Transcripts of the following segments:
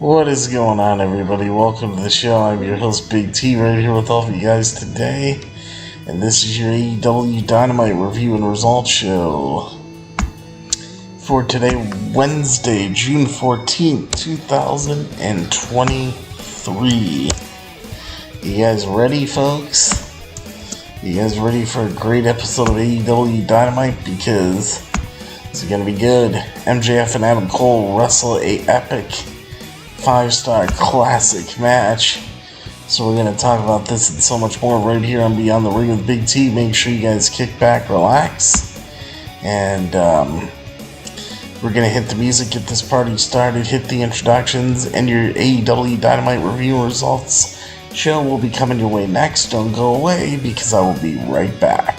What is going on, everybody? Welcome to the show. I'm your host, Big T, right here with all of you guys today. And this is your AEW Dynamite review and results show for today, Wednesday, June 14th, 2023. You guys ready, folks? You guys ready for a great episode of AEW Dynamite? Because this is going to be good. MJF and Adam Cole wrestle a epic 5-star classic match. So we're going to talk about this and so much more right here on Beyond the Ring with Big T. Make sure you guys kick back, relax, and we're going to hit the music, get this party started, hit the introductions, and your AEW Dynamite review results show will be coming your way next. Don't go away, because I will be right back.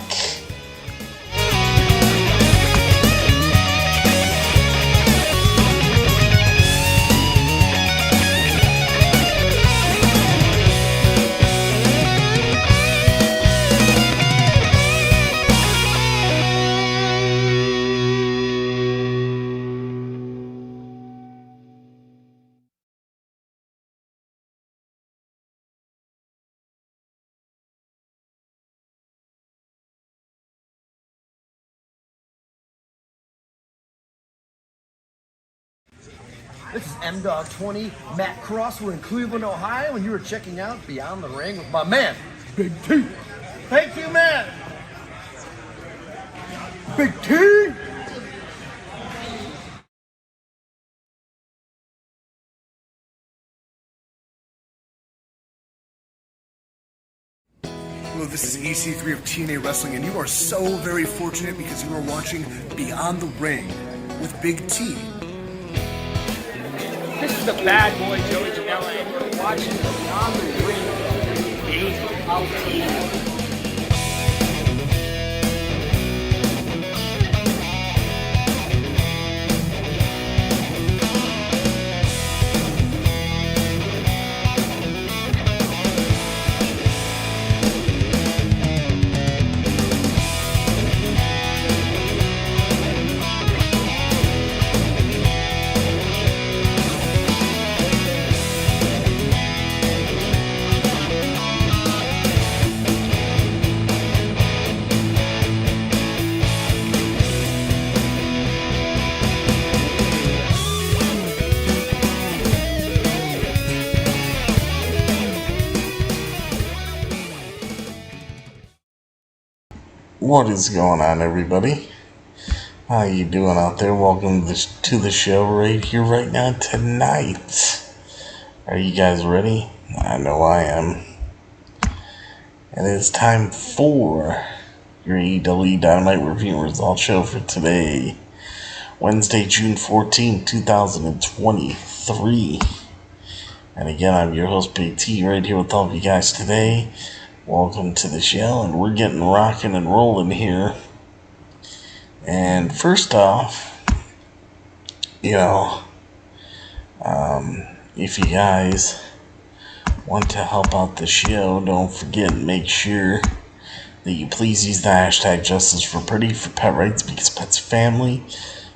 This is M-Dog20, Matt Cross. We're in Cleveland, Ohio, and you are checking out Beyond the Ring with my man, Big T. Thank you, man. Big T. Hello, this is EC3 of TNA Wrestling, and you are so very fortunate because you are watching Beyond the Ring with Big T. This is the bad boy Joey Janela, and you're watching Beyond the Ring with What is going on, everybody? How you doing out there? Welcome to the show right here, right now, tonight. Are you guys ready? I know I am. And it's time for your AEW Dynamite review and results show for today, Wednesday, June 14th, 2023. And again, I'm your host, Big T, right here with all of you guys today. Welcome to the show, and we're getting rocking and rolling here. And first off, if you guys want to help out the show, don't forget and make sure that you please use the hashtag Justice for Pretty for pet rights, because pets are family.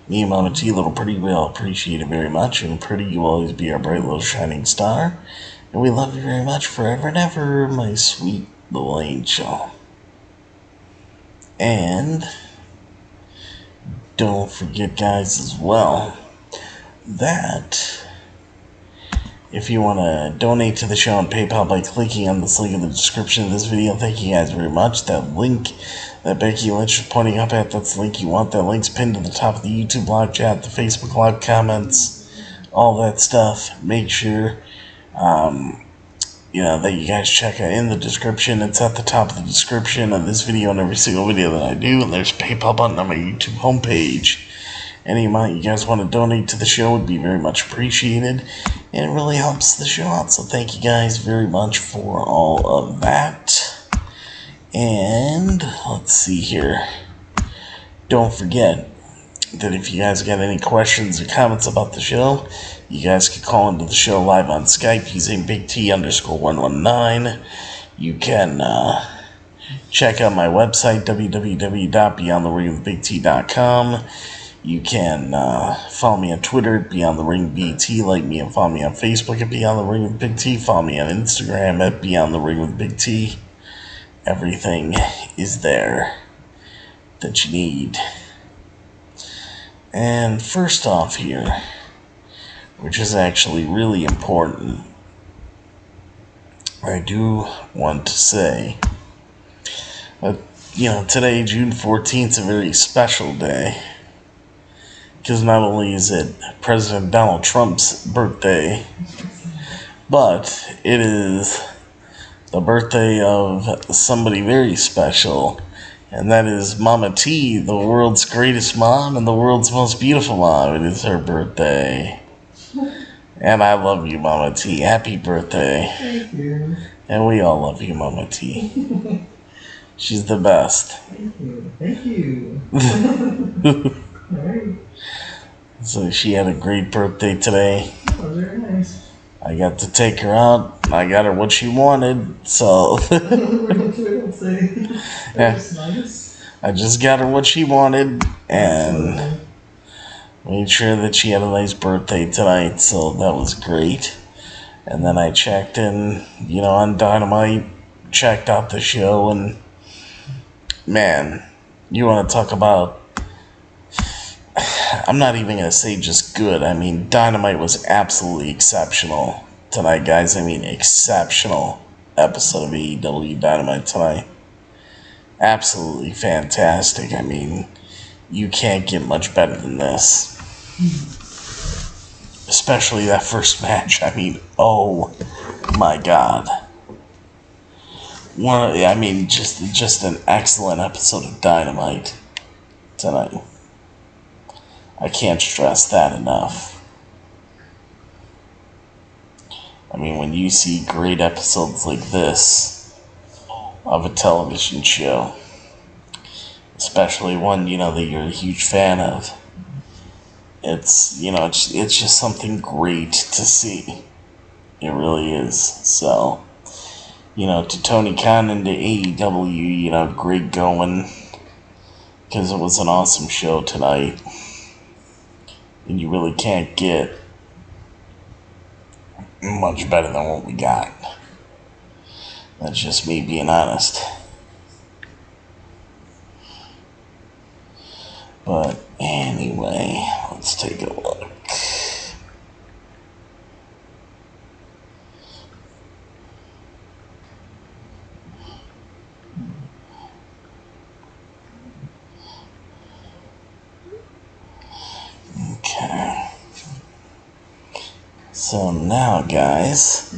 Me and Mama T, little Pretty, we all appreciate it very much, and Pretty, you will always be our bright little shining star. And we love you very much forever and ever, my sweet little angel. And don't forget, guys, as well, that if you want to donate to the show on PayPal by clicking on this link in the description of this video, thank you guys very much. That link that Becky Lynch is pointing up at, that's the link you want. That link's pinned to the top of the YouTube live chat, the Facebook live comments, all that stuff. Make sure that you guys check it in the description. It's at the top of the description of this video and every single video that I do. And there's a PayPal button on my YouTube homepage. Any amount you guys want to donate to the show would be very much appreciated. And it really helps the show out. So thank you guys very much for all of that. And let's see here. Don't forget that if you guys got any questions or comments about the show, you guys can call into the show live on Skype using BigT_119. You can check out my website, www.beyondtheringwithbigT.com. You can follow me on Twitter at Beyond the Ring BT, like me and follow me on Facebook at Beyond the Ring with Big T, follow me on Instagram at Beyond the Ring with Big T. Everything is there that you need. And first off here, which is actually really important, I do want to say that, today, June 14th, is a very special day. Because not only is it President Donald Trump's birthday, but it is the birthday of somebody very special, and that is Mama T, the world's greatest mom and the world's most beautiful mom. It is her birthday. And I love you, Mama T. Happy birthday. Thank you. And we all love you, Mama T. She's the best. Thank you. Thank you. Alright. So she had a great birthday today. Oh, very nice. I got to take her out. I got her what she wanted, so yeah. I just got her what she wanted and made sure that she had a nice birthday tonight, so that was great. And then I checked in, on Dynamite, checked out the show, and man, you want to talk about, I'm not even going to say just good. I mean, Dynamite was absolutely exceptional tonight, guys. I mean, exceptional episode of AEW Dynamite tonight. Absolutely fantastic. I mean, you can't get much better than this. Especially that first match. I mean, oh my God. Just an excellent episode of Dynamite tonight. I can't stress that enough. I mean, when you see great episodes like this of a television show, especially one, that you're a huge fan of, it's just something great to see. It really is. So, to Tony Khan and to AEW, great going, because it was an awesome show tonight. And you really can't get much better than what we got. That's just me being honest. But anyway, let's take a look. Okay. So now, guys,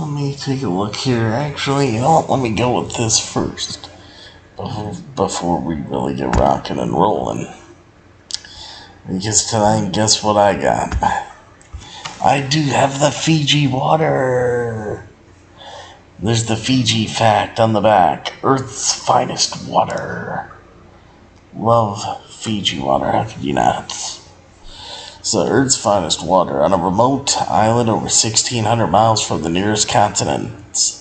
let me take a look here. Actually, let me go with this first before we really get rocking and rolling. Because tonight, guess what I got? I do have the Fiji water. There's the Fiji fact on the back. Earth's finest water. Love Fiji water, how could you not? So, Earth's finest water on a remote island over 1,600 miles from the nearest continent.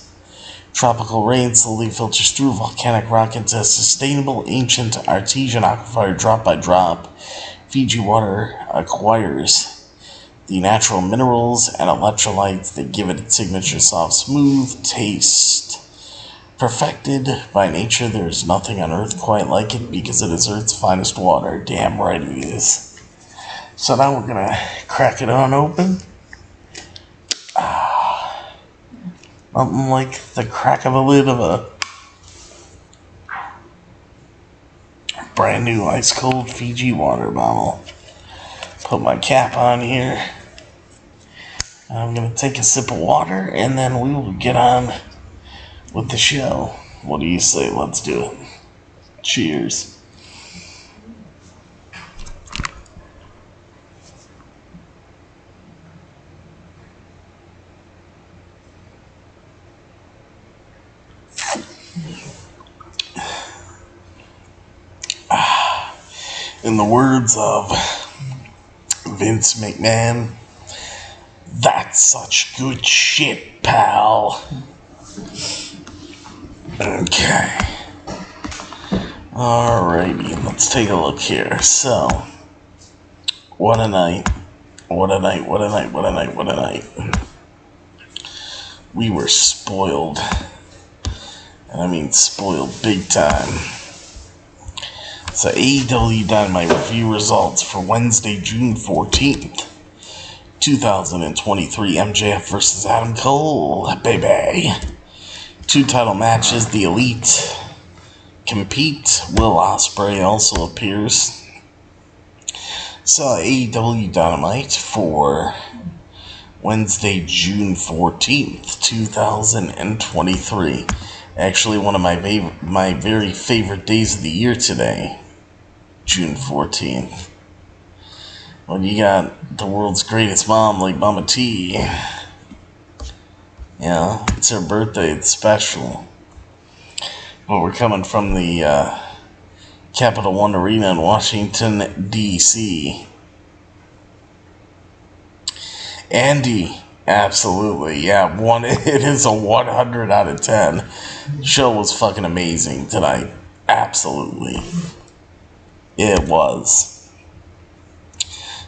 Tropical rain slowly filters through volcanic rock into a sustainable, ancient, artesian aquifer drop by drop. Fiji water acquires the natural minerals and electrolytes that give it its signature soft, smooth taste. Perfected by nature, there is nothing on Earth quite like it because it is Earth's finest water. Damn right it is. So now we're gonna crack it on open. Nothing like the crack of a lid of a brand new ice cold Fiji water bottle. Put my cap on here. I'm gonna take a sip of water and then we will get on with the show. What do you say? Let's do it. Cheers. In the words of Vince McMahon, that's such good shit, pal. Okay. Alrighty, let's take a look here. So, what a night. What a night, what a night, what a night, what a night. We were spoiled. And I mean spoiled big time. So AEW Dynamite review results for Wednesday, June 14th, 2023. MJF versus Adam Cole, baby. 2 title matches, the Elite compete. Will Ospreay also appears. So AEW Dynamite for Wednesday, June 14th, 2023. Actually, one of my very favorite days of the year today, June 14th. When you got the world's greatest mom like Mama T. Yeah, it's her birthday, it's special. But we're coming from the Capital One Arena in Washington, D.C. Andy, absolutely, yeah, it is a 100 out of 10. Show was fucking amazing tonight. Absolutely. It was.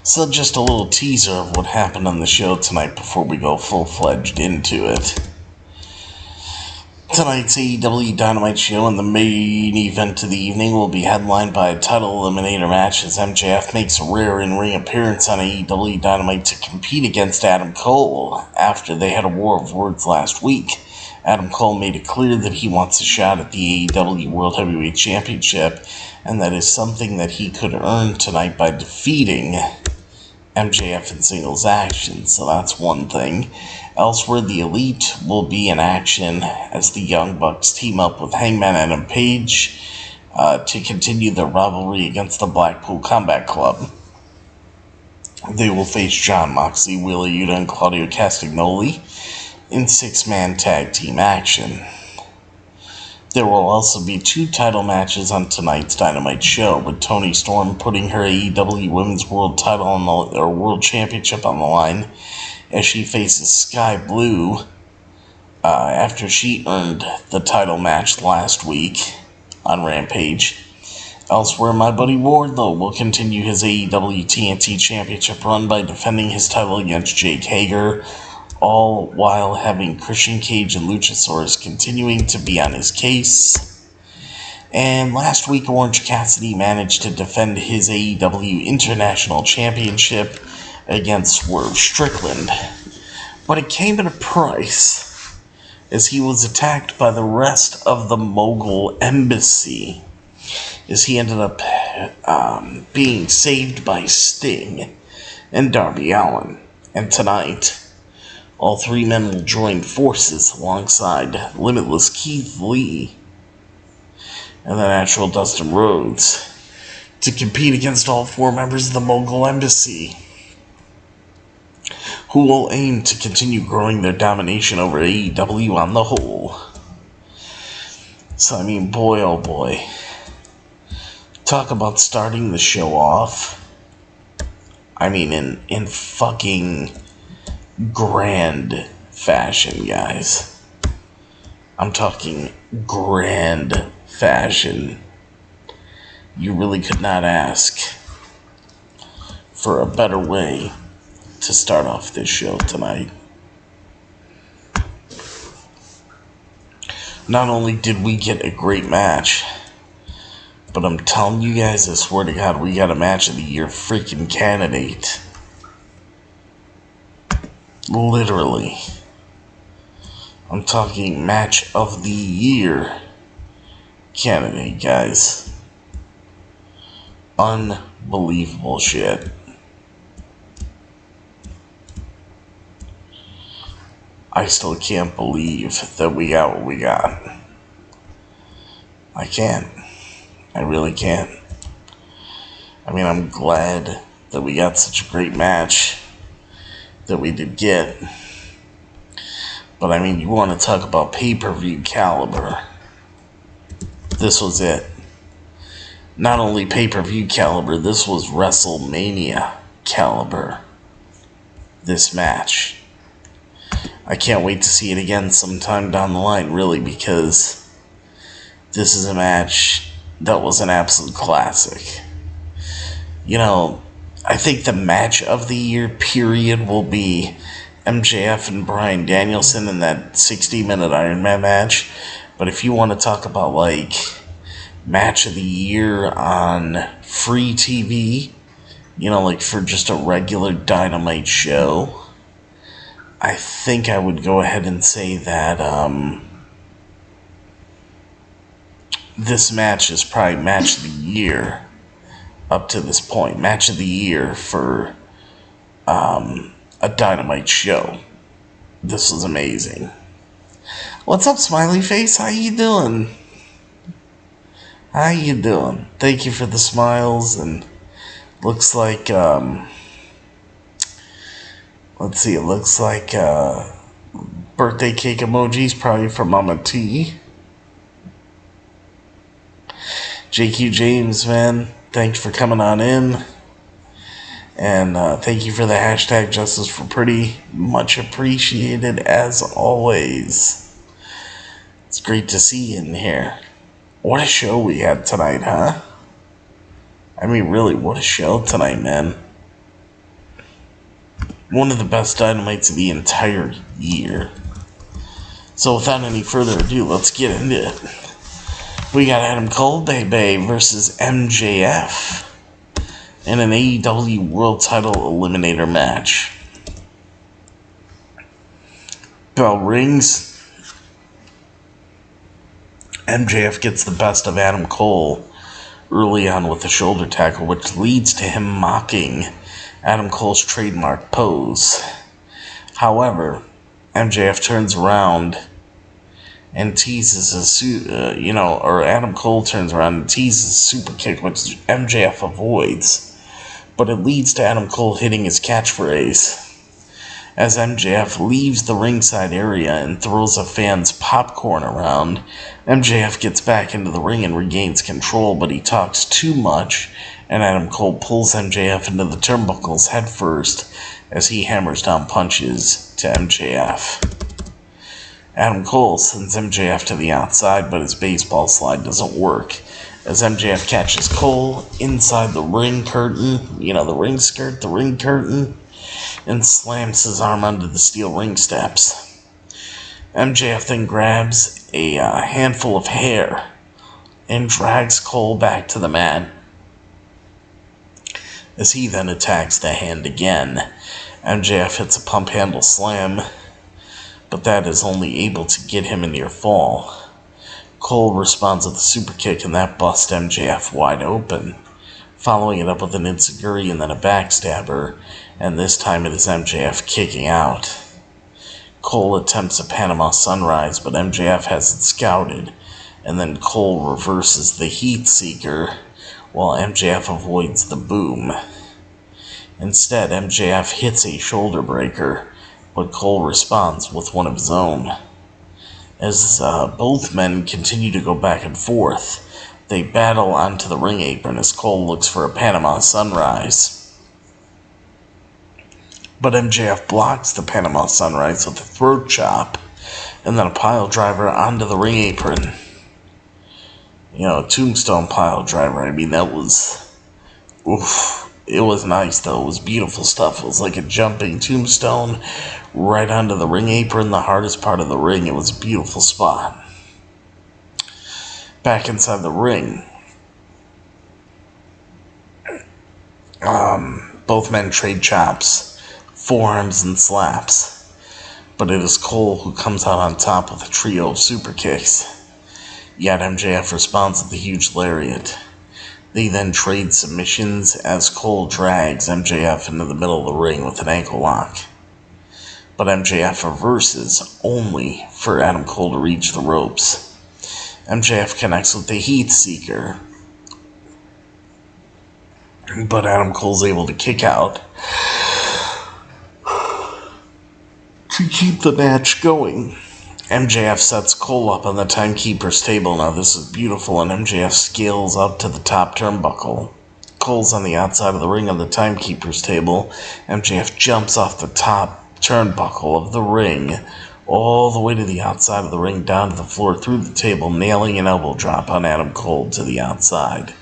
So just a little teaser of what happened on the show tonight before we go full-fledged into it. Tonight's AEW Dynamite show and the main event of the evening will be headlined by a title eliminator match as MJF makes a rare in-ring appearance on AEW Dynamite to compete against Adam Cole. After they had a war of words last week, Adam Cole made it clear that he wants a shot at the AEW World Heavyweight Championship, and that is something that he could earn tonight by defeating MJF in singles action, so that's one thing. Elsewhere, the Elite will be in action as the Young Bucks team up with Hangman Adam Page to continue their rivalry against the Blackpool Combat Club. They will face Jon Moxley, Wheeler Yuta, and Claudio Castagnoli in 6-man tag team action. There will also be 2 title matches on tonight's Dynamite show, with Toni Storm putting her AEW Women's World Title World Championship on the line as she faces Sky Blue after she earned the title match last week on Rampage. Elsewhere, my buddy Wardlow will continue his AEW TNT Championship run by defending his title against Jake Hager, all while having Christian Cage and Luchasaurus continuing to be on his case. And last week, Orange Cassidy managed to defend his AEW International Championship against Swerve Strickland. But it came at a price, as he was attacked by the rest of the Mogul Embassy, as he ended up being saved by Sting and Darby Allin. And tonight, all 3 men will join forces alongside Limitless Keith Lee and the Natural Dustin Rhodes to compete against all 4 members of the Mogul Embassy, who will aim to continue growing their domination over AEW on the whole. So, I mean, boy, oh boy. Talk about starting the show off. I mean, in fucking grand fashion, guys. I'm talking grand fashion. You really could not ask for a better way to start off this show tonight. Not only did we get a great match, but I'm telling you guys, I swear to God, we got a match of the year freaking candidate. Literally. I'm talking match of the year candidate, guys. Unbelievable shit. I still can't believe that we got what we got. I can't. I really can't. I mean, I'm glad that we got such a great match that we did get. But I mean, you want to talk about pay-per-view caliber. This was it. Not only pay-per-view caliber, this was WrestleMania caliber. This match. I can't wait to see it again sometime down the line, really, because this is a match that was an absolute classic. You know, I think the match of the year period will be MJF and Bryan Danielson in that 60-minute Iron Man match. But if you want to talk about, like, match of the year on free TV, you know, like for just a regular Dynamite show, I think I would go ahead and say that this match is probably match of the year up to this point. Match of the year for a Dynamite show. This was amazing. What's up, smiley face? How you doing? How you doing? Thank you for the smiles. And looks like let's see, it looks like birthday cake emojis probably from Mama T. JQ James, man, thanks for coming on in. And thank you for the hashtag Justice for Pretty. Much appreciated as always. It's great to see you in here. What a show we had tonight, huh? I mean, really, what a show tonight, man. One of the best Dynamites of the entire year. So without any further ado, let's get into it. We got Adam Cole, Baby, versus MJF in an AEW World Title Eliminator match. Bell rings. MJF gets the best of Adam Cole early on with a shoulder tackle, which leads to him mocking Adam Cole's trademark pose. However, MJF turns around and teases Adam Cole turns around and teases a super kick, which MJF avoids, but it leads to Adam Cole hitting his catchphrase. As MJF leaves the ringside area and throws a fan's popcorn around, MJF gets back into the ring and regains control, but he talks too much, and Adam Cole pulls MJF into the turnbuckles headfirst as he hammers down punches to MJF. Adam Cole sends MJF to the outside, but his baseball slide doesn't work, as MJF catches Cole inside the ring curtain, the ring skirt, the ring curtain, and slams his arm onto the steel ring steps. MJF then grabs a handful of hair and drags Cole back to the mat, as he then attacks the hand again. MJF hits a pump handle slam, but that is only able to get him a near fall. Cole responds with a super kick, and that busts MJF wide open, following it up with an enziguri and then a backstabber, and this time it is MJF kicking out. Cole attempts a Panama Sunrise, but MJF has it scouted, and then Cole reverses the Heat Seeker, while MJF avoids the boom. Instead, MJF hits a shoulder breaker, but Cole responds with one of his own. As both men continue to go back and forth, they battle onto the ring apron as Cole looks for a Panama Sunrise. But MJF blocks the Panama Sunrise with a throat chop, and then a pile driver onto the ring apron. A tombstone pile driver. I mean, that was... oof. It was nice, though. It was beautiful stuff. It was like a jumping tombstone right onto the ring apron, the hardest part of the ring. It was a beautiful spot. Back inside the ring, both men trade chops, forearms, and slaps. But it is Cole who comes out on top with a trio of super kicks. Yet MJF responds with a huge lariat. They then trade submissions as Cole drags MJF into the middle of the ring with an ankle lock. But MJF reverses only for Adam Cole to reach the ropes. MJF connects with the Heat Seeker, but Adam Cole's able to kick out to keep the match going. MJF sets Cole up on the timekeeper's table. Now this is beautiful, and MJF scales up to the top turnbuckle. Cole's on the outside of the ring on the timekeeper's table. MJF jumps off the top turnbuckle of the ring, all the way to the outside of the ring, down to the floor, through the table, nailing an elbow drop on Adam Cole to the outside.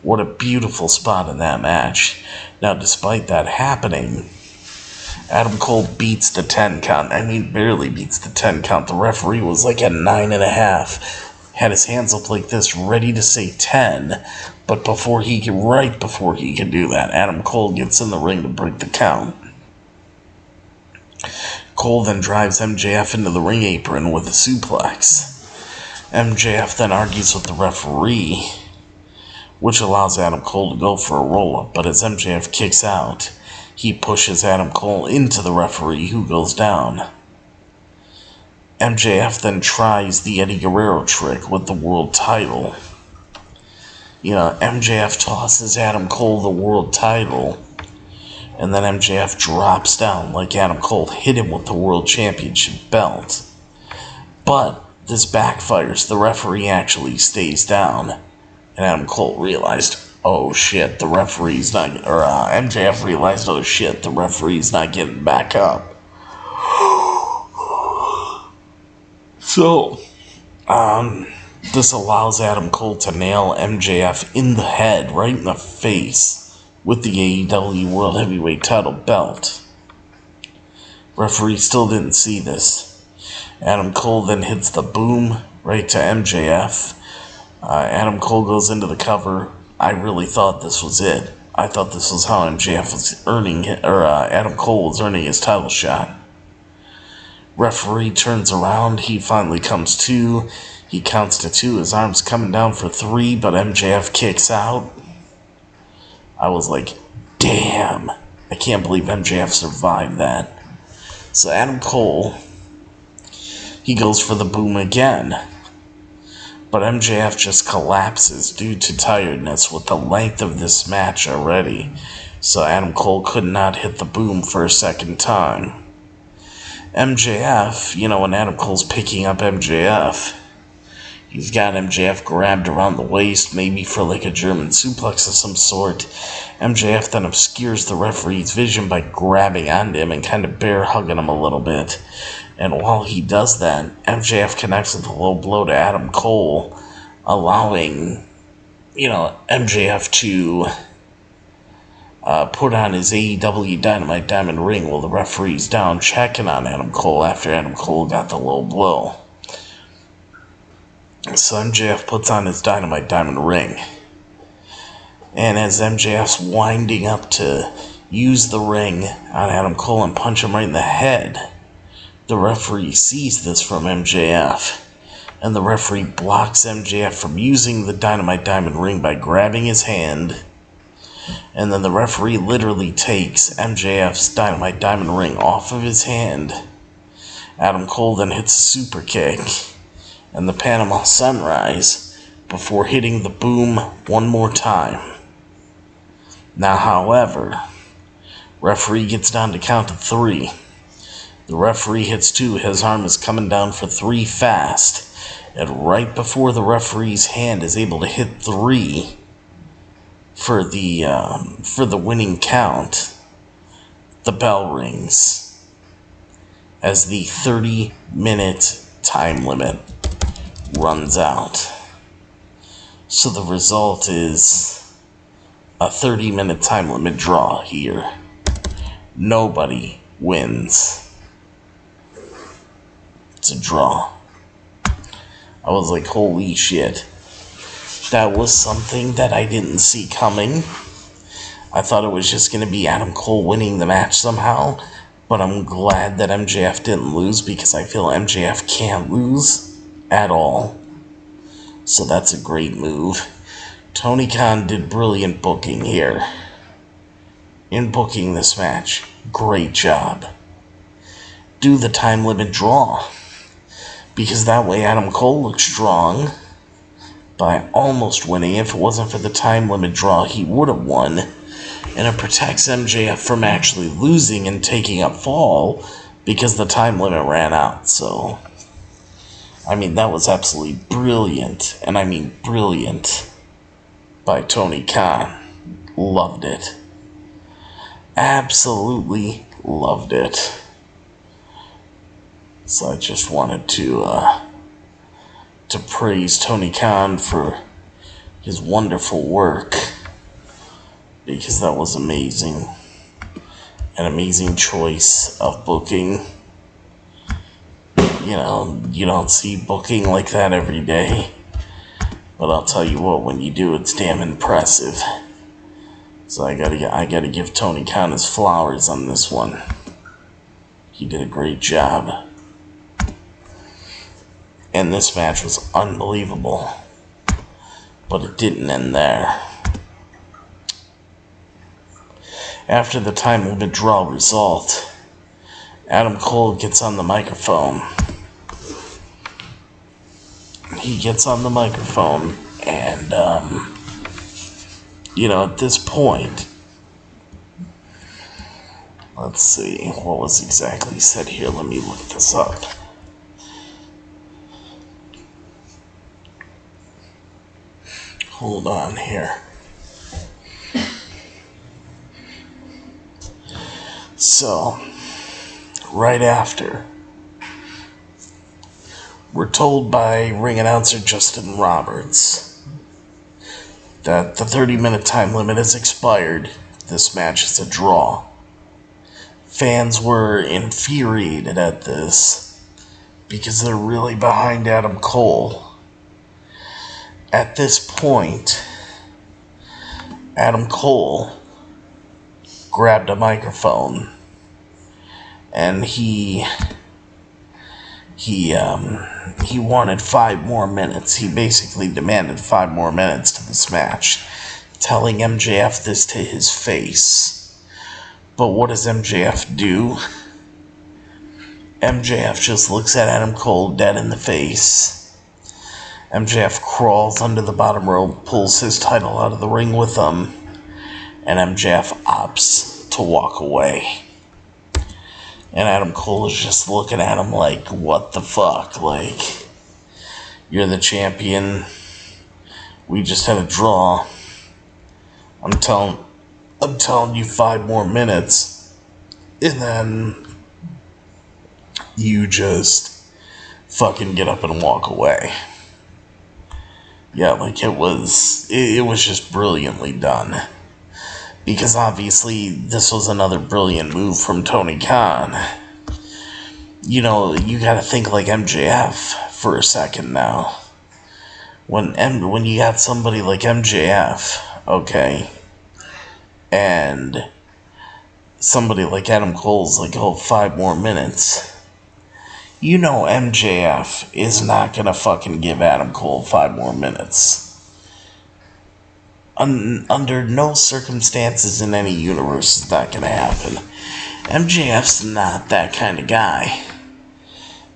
What a beautiful spot in that match. Now, despite that happening, Adam Cole beats the 10 count. I mean, barely beats the 10 count. The referee was like a 9.5. Had his hands up like this, ready to say 10. But right before he could do that, Adam Cole gets in the ring to break the count. Cole then drives MJF into the ring apron with a suplex. MJF then argues with the referee, which allows Adam Cole to go for a roll-up. But as MJF kicks out, he pushes Adam Cole into the referee, who goes down. MJF then tries the Eddie Guerrero trick with the world title. MJF tosses Adam Cole the world title, and then MJF drops down like Adam Cole hit him with the world championship belt. But this backfires. The referee actually stays down, and Adam Cole realized, oh shit, the referee's not, MJF realized, oh shit, the referee's not getting back up. So, this allows Adam Cole to nail MJF in the head, right in the face, with the AEW World Heavyweight title belt. Referee still didn't see this. Adam Cole then hits the boom right to MJF. Adam Cole goes into the cover. I really thought this was it. I thought this was how MJF was Adam Cole was earning his title shot. Referee turns around. He finally comes to. He counts to 2. His arm's coming down for 3, but MJF kicks out. I was like, damn. I can't believe MJF survived that. So Adam Cole, he goes for the boom again. But MJF just collapses due to tiredness with the length of this match already. So Adam Cole could not hit the boom for a second time. MJF, when Adam Cole's picking up MJF, he's got MJF grabbed around the waist, maybe for like a German suplex of some sort. MJF then obscures the referee's vision by grabbing onto him and kind of bear hugging him a little bit. And while he does that, MJF connects with a low blow to Adam Cole, allowing, MJF to put on his AEW Dynamite diamond ring while the referee's down checking on Adam Cole after Adam Cole got the low blow. So MJF puts on his Dynamite diamond ring. And as MJF's winding up to use the ring on Adam Cole and punch him right in the head, the referee sees this from MJF. And the referee blocks MJF from using the Dynamite diamond ring by grabbing his hand. And then the referee literally takes MJF's Dynamite diamond ring off of his hand. Adam Cole then hits a super kick and the Panama Sunrise before hitting the boom one more time. Now, however, referee gets down to count to 3. The referee hits 2. His arm is coming down for 3 fast. And right before the referee's hand is able to hit 3 for the winning count, the bell rings as the 30-minute time limit runs out. So the result is a 30-minute time limit draw here. Nobody wins. It's a draw. I was like, holy shit. That was something that I didn't see coming. I thought it was just going to be Adam Cole winning the match somehow. But I'm glad that MJF didn't lose, because I feel MJF can't lose at all. So that's a great move. Tony Khan did brilliant booking here. In booking this match. Great job. Do the time limit draw. Because that way Adam Cole looks strong by almost winning. If it wasn't for the time limit draw, he would have won. And it protects MJF from actually losing and taking a fall because the time limit ran out. So, I mean, that was absolutely brilliant. And I mean brilliant by Tony Khan. Loved it. Absolutely loved it. So I just wanted to praise Tony Khan for his wonderful work, because that was amazing. An amazing choice of booking. You know, you don't see booking like that every day. But I'll tell you what, when you do, it's damn impressive. So I gotta give Tony Khan his flowers on this one. He did a great job. And this match was unbelievable. But it didn't end there. After the time limit draw result, Adam Cole gets on the microphone. He gets on the microphone and, you know, at this point, let's see, what was exactly said here? Let me look this up. Hold on here. So, right after, we're told by ring announcer Justin Roberts that the 30-minute time limit has expired. This match is a draw. Fans were infuriated at this because they're really behind Adam Cole. At this point, Adam Cole grabbed a microphone and he wanted 5 more minutes. He basically demanded 5 more minutes to this match, telling MJF this to his face. But what does MJF do? MJF just looks at Adam Cole dead in the face. MJF crawls under the bottom rope, pulls his title out of the ring with him, and MJF opts to walk away. And Adam Cole is just looking at him like, what the fuck? Like, you're the champion. We just had a draw. I'm telling you 5 more minutes. And then you just fucking get up and walk away. Yeah, like it was just brilliantly done. Because obviously this was another brilliant move from Tony Khan. You know, you gotta think like MJF for a second now. When you got somebody like MJF, okay, and somebody like Adam Cole's like, oh, 5 more minutes. You know MJF is not gonna fucking give Adam Cole 5 more minutes. Under no circumstances in any universe is that gonna happen. MJF's not that kind of guy.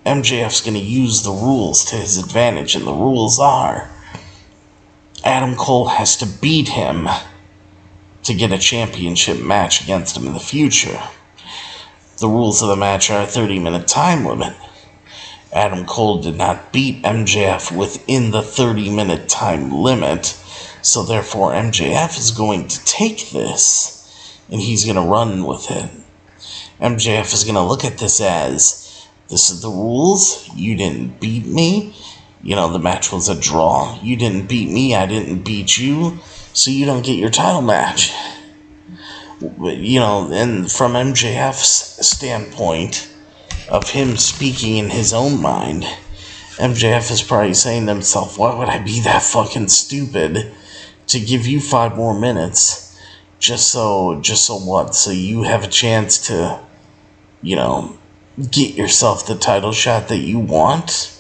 MJF's gonna use the rules to his advantage, and the rules are Adam Cole has to beat him to get a championship match against him in the future. The rules of the match are a 30-minute time limit. Adam Cole did not beat MJF within the 30-minute time limit, so therefore MJF is going to take this, and he's going to run with it. MJF is going to look at this as, this is the rules, you didn't beat me, you know, the match was a draw, you didn't beat me, I didn't beat you, so you don't get your title match. You know, and from MJF's standpoint, of him speaking in his own mind, MJF is probably saying to himself, why would I be that fucking stupid to give you 5 more minutes just so what? So you have a chance to, you know, get yourself the title shot that you want?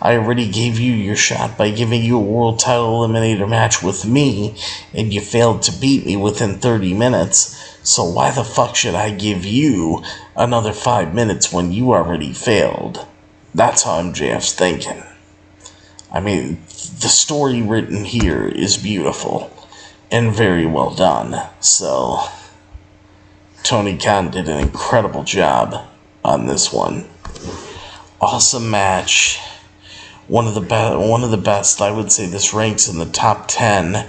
I already gave you your shot by giving you a world title eliminator match with me, and you failed to beat me within 30 minutes. So why the fuck should I give you another 5 minutes when you already failed? That's how MJF's thinking. I mean, the story written here is beautiful and very well done. So, Tony Khan did an incredible job on this one. Awesome match. One of the best. I would say this ranks in the top 10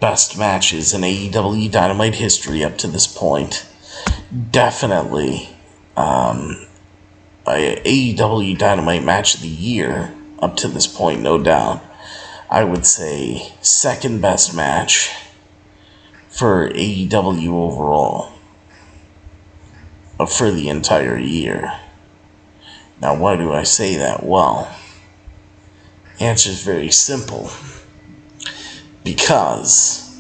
best matches in AEW Dynamite history up to this point. Definitely AEW Dynamite match of the year up to this point, no doubt. I would say second best match for AEW overall for the entire year. Now, why do I say that? Well, answer is very simple. Because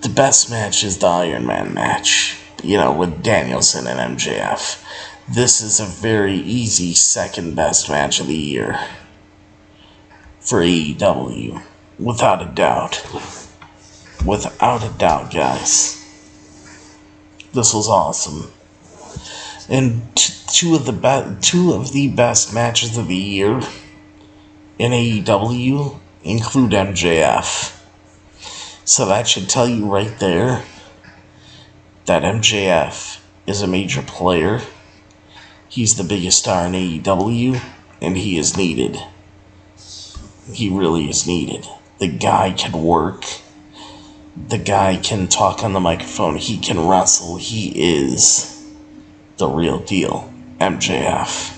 the best match is the Iron Man match, with Danielson and MJF. This is a very easy second best match of the year for AEW, without a doubt. Without a doubt, guys. This was awesome. And two of the best matches of the year in AEW include MJF. So that should tell you right there that MJF is a major player. He's the biggest star in AEW, and he is needed. He really is needed. The guy can work. The guy can talk on the microphone. He can wrestle. He is the real deal. MJF.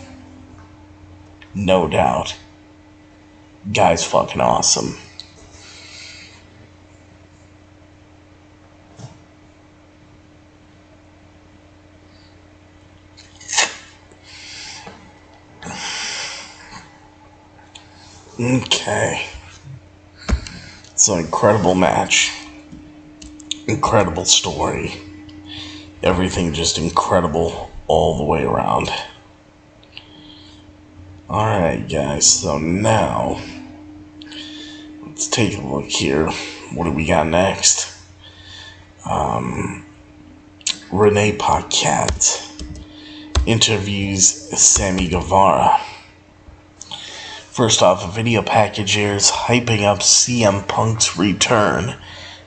No doubt. Guy's fucking awesome. Okay. It's an incredible match. Incredible story. Everything just incredible all the way around. Alright, guys, so now let's take a look here. What do we got next? Renee Paquette interviews Sammy Guevara. First off, a video package airs hyping up CM Punk's return,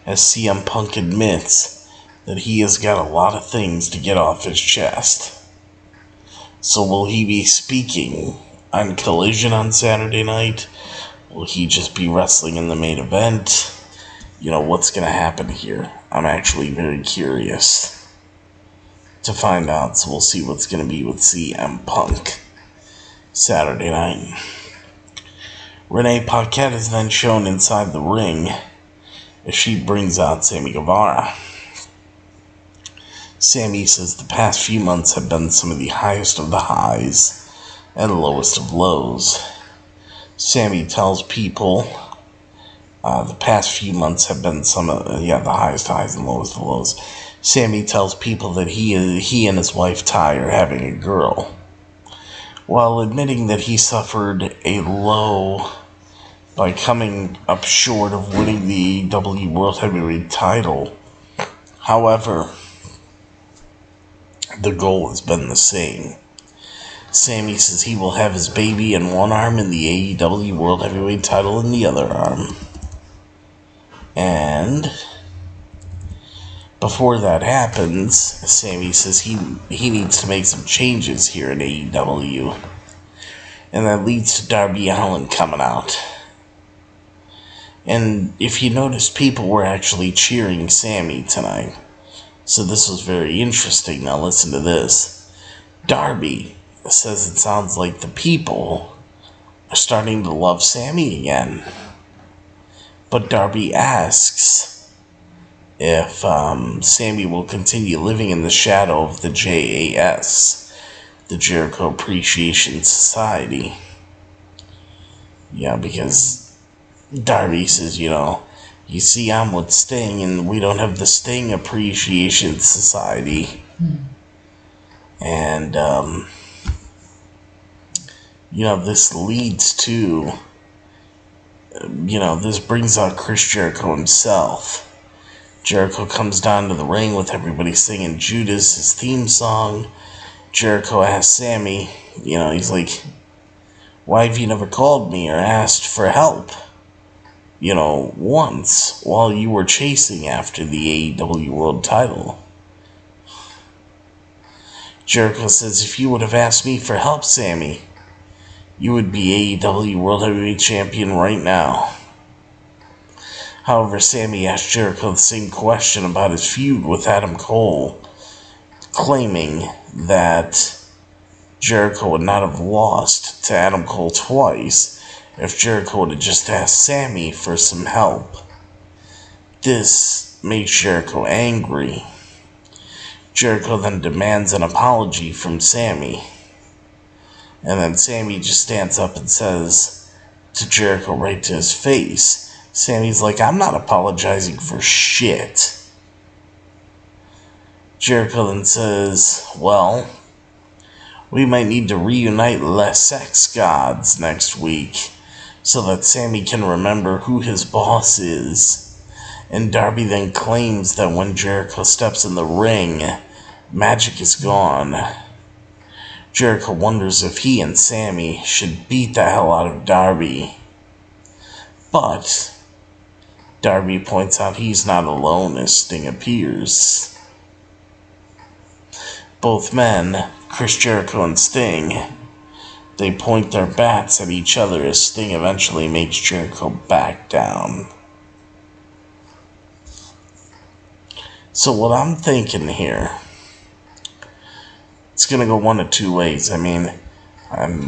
as CM Punk admits that he has got a lot of things to get off his chest. So will he be speaking on Collision on Saturday night? Will he just be wrestling in the main event? What's going to happen here? I'm actually very curious to find out, so we'll see what's going to be with CM Punk Saturday night. Renee Paquette is then shown inside the ring as she brings out Sammy Guevara. Sammy says the past few months have been some of the highest of the highs and lowest of lows. Sammy tells people the past few months have been some of the highest highs and lowest of lows. Sammy tells people that he and his wife Ty are having a girl, while admitting that he suffered a low by coming up short of winning the AEW World Heavyweight title. However, the goal has been the same. Sammy says he will have his baby in one arm and the AEW World Heavyweight title in the other arm. And before that happens, Sammy says he needs to make some changes here in AEW. And that leads to Darby Allin coming out. And if you notice, people were actually cheering Sammy tonight. So this was very interesting. Now listen to this. Darby says it sounds like the people are starting to love Sammy again. But Darby asks if Sammy will continue living in the shadow of the JAS, the Jericho Appreciation Society. Yeah, because Darby says, you see, I'm with Sting, and we don't have the Sting Appreciation Society. And, this leads to, this brings out Chris Jericho himself. Jericho comes down to the ring with everybody singing Judas, his theme song. Jericho asks Sammy, he's like, why have you never called me or asked for help? Once while you were chasing after the AEW World title. Jericho says, if you would have asked me for help, Sammy, you would be AEW World Heavyweight Champion right now. However, Sammy asked Jericho the same question about his feud with Adam Cole, claiming that Jericho would not have lost to Adam Cole twice if Jericho would have just asked Sammy for some help. This makes Jericho angry. Jericho then demands an apology from Sammy. And then Sammy just stands up and says to Jericho right to his face, Sammy's like, I'm not apologizing for shit. Jericho then says, well, we might need to reunite Les Sex Gods next week so that Sammy can remember who his boss is. And Darby then claims that when Jericho steps in the ring, magic is gone. Jericho wonders if he and Sammy should beat the hell out of Darby. But Darby points out he's not alone as Sting appears. Both men, Chris Jericho and Sting, they point their bats at each other as Sting eventually makes Jericho back down. So what I'm thinking here, it's going to go one of two ways. I mean,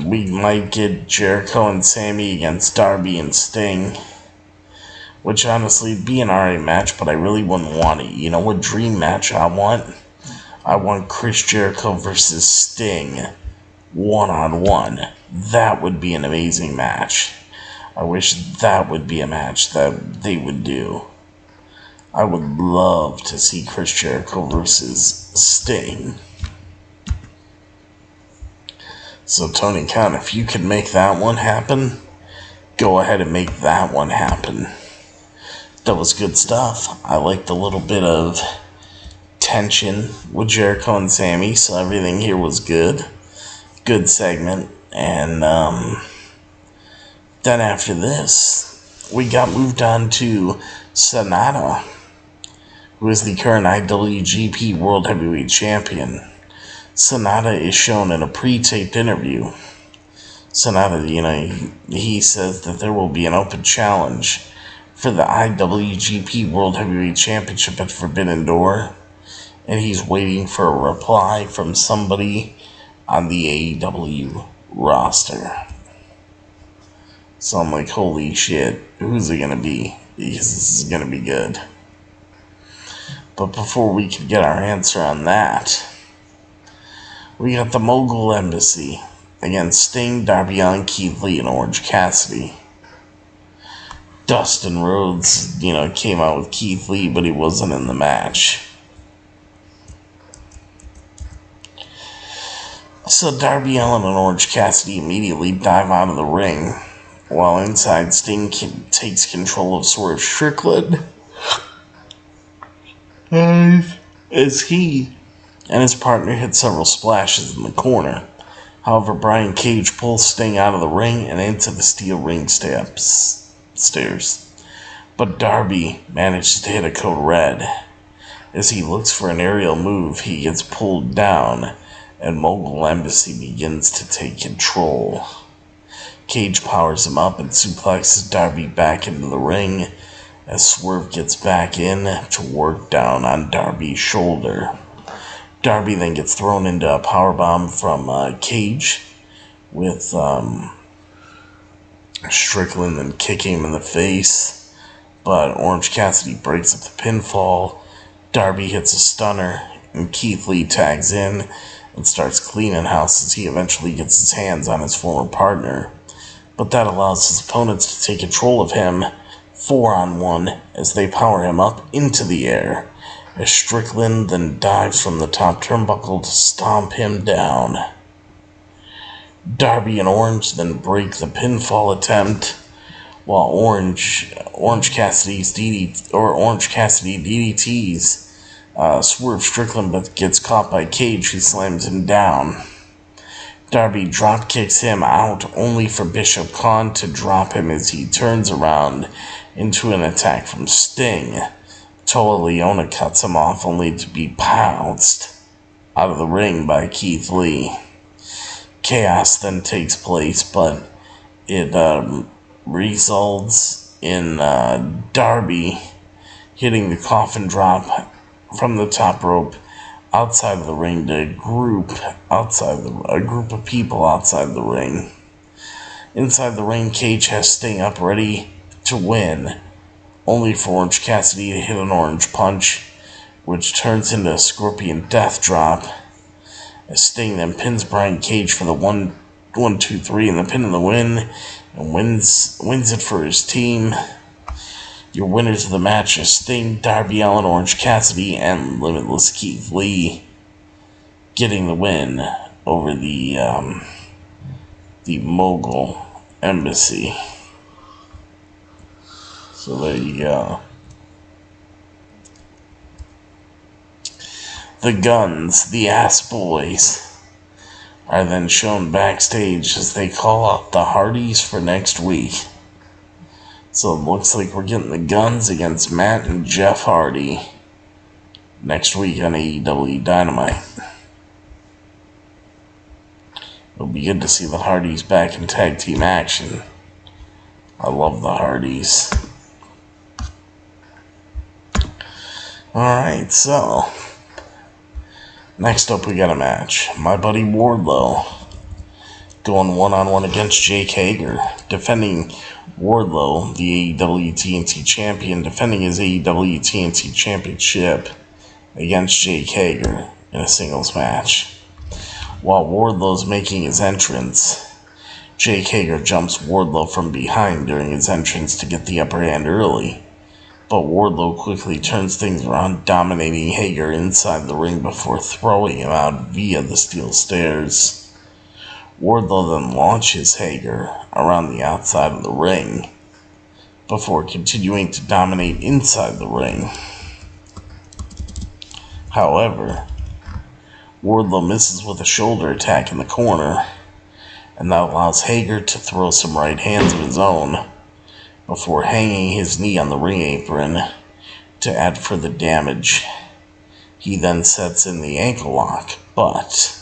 we might get Jericho and Sammy against Darby and Sting, which honestly would be an alright match, but I really wouldn't want it. You know what dream match I want? I want Chris Jericho versus Sting one-on-one. That would be an amazing match. I wish that would be a match that they would do. I would love to see Chris Jericho versus Sting. So Tony Khan, if you could make that one happen, go ahead and make that one happen. That was good stuff. I liked a little bit of tension with Jericho and Sammy, so everything here was good. Good segment. And then after this, we got moved on to Sonata, who is the current IWGP World Heavyweight Champion. Sonata is shown in a pre-taped interview. Sonata, he says that there will be an open challenge for the IWGP World Heavyweight Championship at Forbidden Door, and he's waiting for a reply from somebody on the AEW roster. So I'm like, holy shit, who's it gonna be? Because this is gonna be good. But before we can get our answer on that, we got the Mogul Embassy against Sting, Darby Allin, Keith Lee, and Orange Cassidy. Dustin Rhodes, came out with Keith Lee, but he wasn't in the match. So Darby Allin and Orange Cassidy immediately dive out of the ring, while inside Sting takes control of Swerve Strickland, as he and his partner hit several splashes in the corner. However, Brian Cage pulls Sting out of the ring and into the steel ring stairs. But Darby manages to hit a code red. As he looks for an aerial move, he gets pulled down, and Mogul Embassy begins to take control. Cage powers him up and suplexes Darby back into the ring as Swerve gets back in to work down on Darby's shoulder. Darby then gets thrown into a powerbomb from Cage, with Strickland then kicking him in the face, but Orange Cassidy breaks up the pinfall. Darby hits a stunner, and Keith Lee tags in and starts cleaning house as he eventually gets his hands on his former partner. But that allows his opponents to take control of him 4-on-1 as they power him up into the air, as Strickland then dives from the top turnbuckle to stomp him down. Darby and Orange then break the pinfall attempt, while Orange Cassidy DDTs Swerve Strickland, but gets caught by Cage, who slams him down. Darby drop kicks him out, only for Bishop Khan to drop him as he turns around into an attack from Sting. Toa Leona cuts him off, only to be pounced out of the ring by Keith Lee. Chaos then takes place, but it results in Darby hitting the coffin drop from the top rope outside of the ring to a group of people outside the ring. Inside the ring, Cage has Sting up ready to win, only for Orange Cassidy to hit an orange punch, which turns into a Scorpion Death Drop. As Sting then pins Brian Cage for the 1-2-3 and the pin in the win, and wins it for his team. Your winners of the match are Sting, Darby Allin, Orange Cassidy, and Limitless Keith Lee, getting the win over the Mogul Embassy. So there you go. The Guns, the Ass Boys, are then shown backstage as they call out the Hardys for next week. So it looks like we're getting the Guns against Matt and Jeff Hardy next week on AEW Dynamite. It'll be good to see the Hardys back in tag team action. I love the Hardys. Alright, so next up we got a match. My buddy Wardlow going one-on-one against Jake Hager, defending Wardlow, the AEW TNT champion, defending his AEW TNT championship against Jake Hager in a singles match. While Wardlow's making his entrance, Jake Hager jumps Wardlow from behind during his entrance to get the upper hand early, but Wardlow quickly turns things around, dominating Hager inside the ring before throwing him out via the steel stairs. Wardlow then launches Hager around the outside of the ring before continuing to dominate inside the ring. However, Wardlow misses with a shoulder attack in the corner, and that allows Hager to throw some right hands of his own before hanging his knee on the ring apron to add further damage. He then sets in the ankle lock, but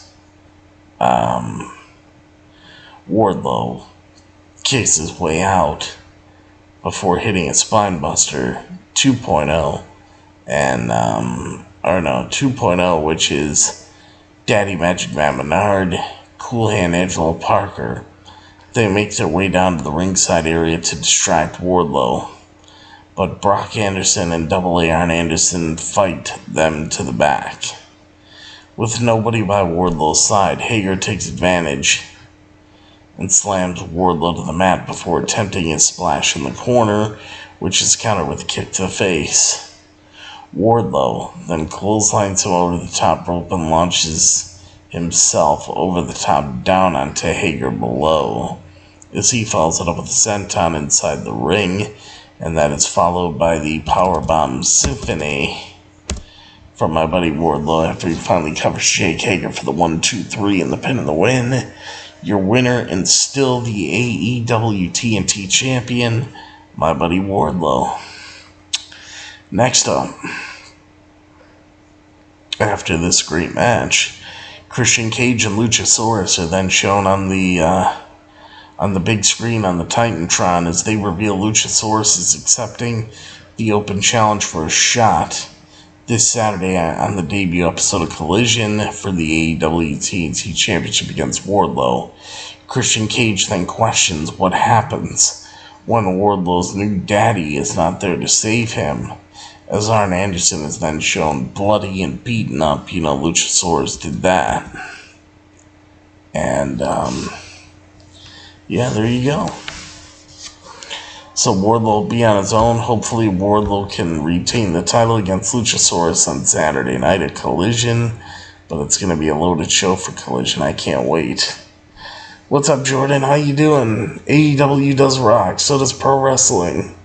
Wardlow kicks his way out before hitting a Spinebuster 2.0 and 2.0, which is Daddy Magic Man Menard, Cool Hand Angelo Parker. They make their way down to the ringside area to distract Wardlow, but Brock Anderson and Double A Arn Anderson fight them to the back. With nobody by Wardlow's side, Hager takes advantage and slams Wardlow to the mat before attempting his splash in the corner, which is countered with a kick to the face. Wardlow then clotheslines him over the top rope and launches himself over the top down onto Hager below, as he follows it up with a senton inside the ring, and that is followed by the Powerbomb Symphony from my buddy Wardlow after he finally covers Jake Hager for the 1-2-3 and the pin and the win. Your winner and still the AEW TNT champion, my buddy Wardlow. Next up, after this great match, Christian Cage and Luchasaurus are then shown on the big screen on the Titantron as they reveal Luchasaurus is accepting the open challenge for a shot this Saturday on the debut episode of Collision for the AEW TNT Championship against Wardlow. Christian Cage then questions what happens when Wardlow's new daddy is not there to save him, as Arn Anderson is then shown bloody and beaten up. Luchasaurus did that. And, yeah, there you go. So Wardlow will be on his own. Hopefully Wardlow can retain the title against Luchasaurus on Saturday night at Collision. But it's going to be a loaded show for Collision. I can't wait. What's up, Jordan? How you doing? AEW does rock. So does pro wrestling.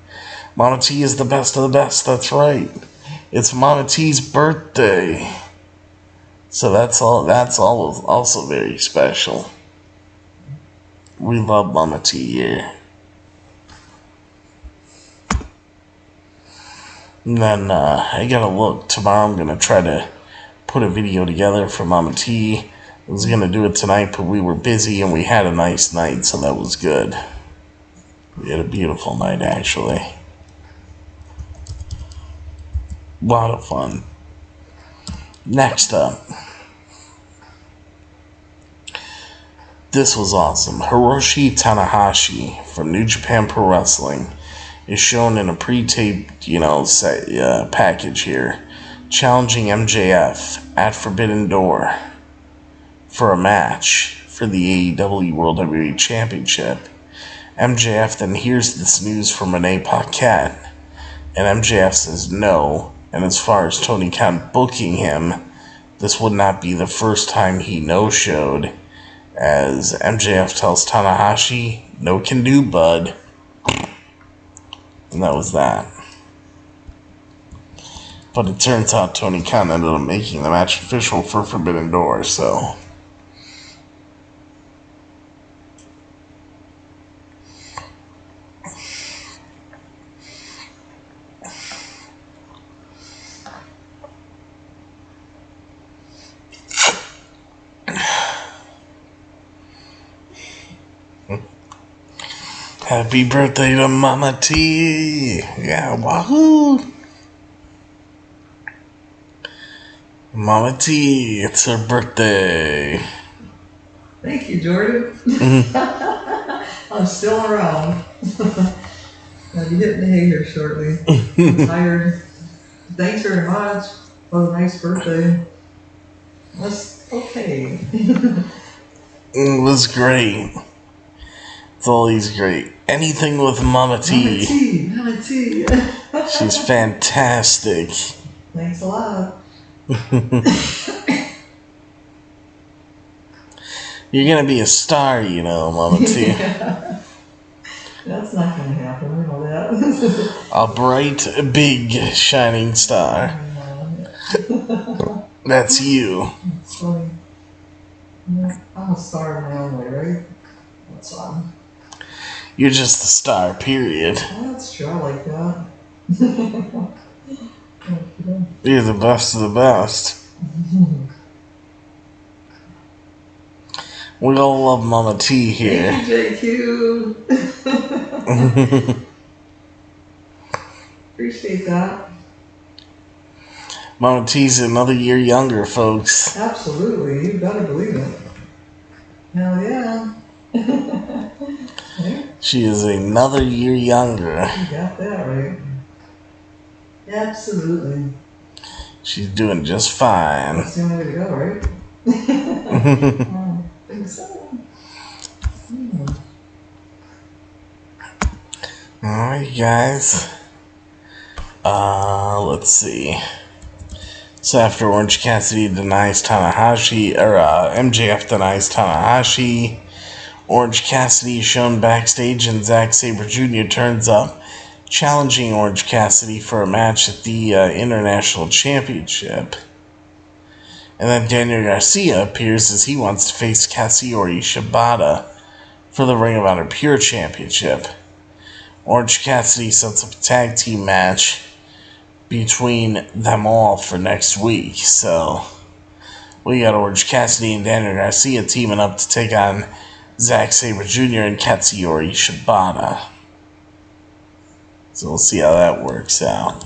Mama T is the best of the best. That's right. It's Mama T's birthday. So that's also very special. We love Mama T here. And then I gotta look. Tomorrow I'm gonna try to put a video together for Mama T. I was gonna do it tonight, but we were busy and we had a nice night, so that was good. We had a beautiful night, actually. A lot of fun. Next up. This was awesome. Hiroshi Tanahashi from New Japan Pro Wrestling is shown in a pre-taped, package here, challenging MJF at Forbidden Door for a match for the AEW World Heavyweight Championship. MJF then hears this news from Renee Paquette, and MJF says no, and as far as Tony Khan booking him, this would not be the first time he no-showed, as MJF tells Tanahashi, no can do, bud. And that was that. But it turns out Tony Khan ended up making the match official for Forbidden Door, so... Happy birthday to Mama T! Yeah, wahoo! Mama T, it's her birthday. Thank you, Jordan. I'm still around. I'll be hitting the hay here shortly. I'm tired. Thanks very much for the nice birthday. That's okay. It was great. It's always great. Anything with Mama T. Mama T. She's fantastic. Thanks a lot. You're gonna be a star, Mama T. That's not gonna happen, I know that. A bright, big, shining star. That's you. It's funny. I'm a star in my own way, right? That's fun. You're just a star, period. Well, that's true, I like that. You're the best of the best. We all love Mama T here. Thank you, JQ. Appreciate that. Mama T's another year younger, folks. Absolutely, you better believe it. Hell yeah. She is another year younger. You got that right. Absolutely. She's doing just fine. That's the only way to go, right? I think so. Alright, guys. Let's see. So after Orange Cassidy denies Tanahashi, or MJF denies Tanahashi, Orange Cassidy is shown backstage and Zack Sabre Jr. turns up, challenging Orange Cassidy for a match at the International Championship. And then Daniel Garcia appears as he wants to face Katsuyori Shibata for the Ring of Honor Pure Championship. Orange Cassidy sets up a tag team match between them all for next week. So we got Orange Cassidy and Daniel Garcia teaming up to take on Zack Sabre Jr. and Katsuyori Shibata. So we'll see how that works out.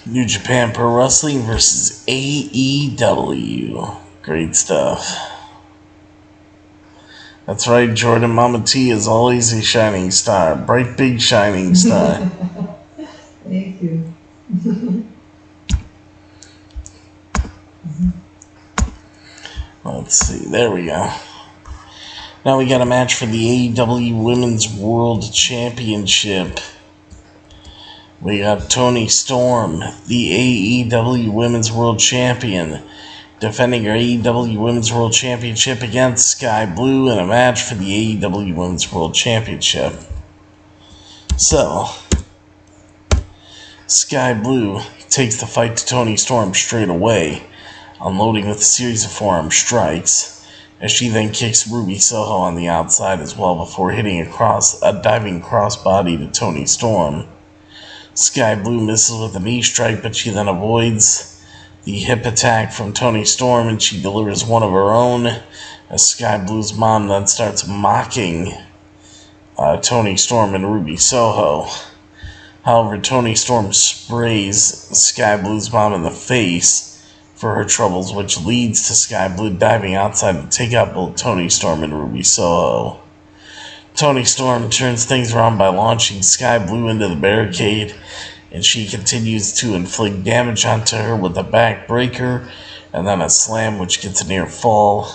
New Japan Pro Wrestling versus AEW. Great stuff. That's right, Jordan. Mama T is always a shining star. Bright, big, shining star. Thank you. Let's see. There we go. Now we got a match for the AEW Women's World Championship. We got Toni Storm, the AEW Women's World Champion, defending her AEW Women's World Championship against Sky Blue in a match for the AEW Women's World Championship. So, Sky Blue takes the fight to Toni Storm straight away, unloading with a series of forearm strikes, as she then kicks Ruby Soho on the outside as well before hitting a diving crossbody to Toni Storm. Sky Blue misses with a knee strike, but she then avoids the hip attack from Toni Storm, and she delivers one of her own, as Sky Blue's mom then starts mocking Toni Storm and Ruby Soho. However, Toni Storm sprays Sky Blue's mom in the face for her troubles, which leads to Sky Blue diving outside to take out both Toni Storm and Ruby Soho. Toni Storm turns things around by launching Sky Blue into the barricade, and she continues to inflict damage onto her with a backbreaker and then a slam, which gets a near fall.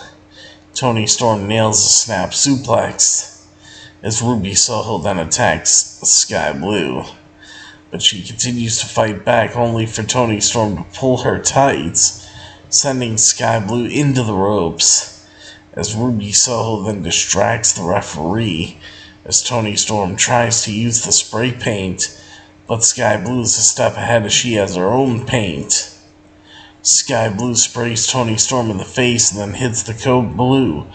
Toni Storm nails a snap suplex as Ruby Soho then attacks Sky Blue. But she continues to fight back, only for Toni Storm to pull her tights, sending Sky Blue into the ropes, as Ruby Soho then distracts the referee as Toni Storm tries to use the spray paint, but Sky Blue is a step ahead as she has her own paint. Sky Blue sprays Toni Storm in the face and then hits the code blue,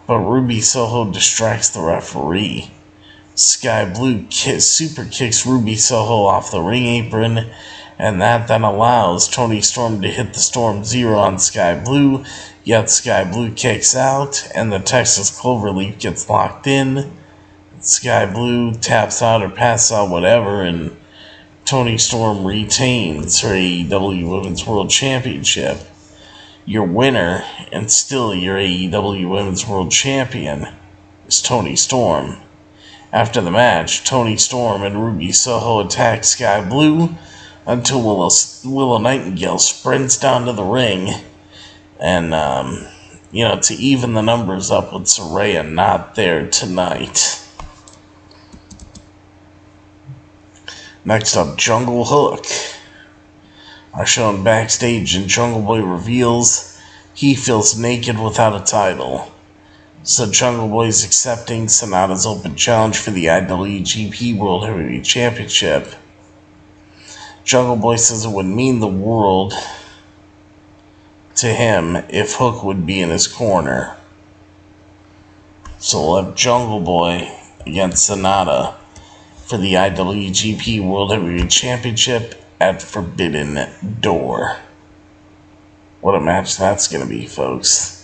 but Ruby Soho distracts the referee. Sky Blue super kicks Ruby Soho off the ring apron, and that then allows Toni Storm to hit the Storm Zero on Sky Blue, yet Sky Blue kicks out, and the Texas Cloverleaf gets locked in. Sky Blue taps out or passes out, whatever, and Toni Storm retains her AEW Women's World Championship. Your winner, and still your AEW Women's World Champion, is Toni Storm. After the match, Toni Storm and Ruby Soho attack Sky Blue until Willow Nightingale sprints down to the ring and, to even the numbers up with Saraya not there tonight. Next up, Jungle Hook are shown backstage, and Jungle Boy reveals he feels naked without a title. So Jungle Boy is accepting Sonata's open challenge for the IWGP World Heavyweight Championship. Jungle Boy says it would mean the world to him if Hook would be in his corner. So we'll have Jungle Boy against Sonata for the IWGP World Heavyweight Championship at Forbidden Door. What a match that's going to be, folks.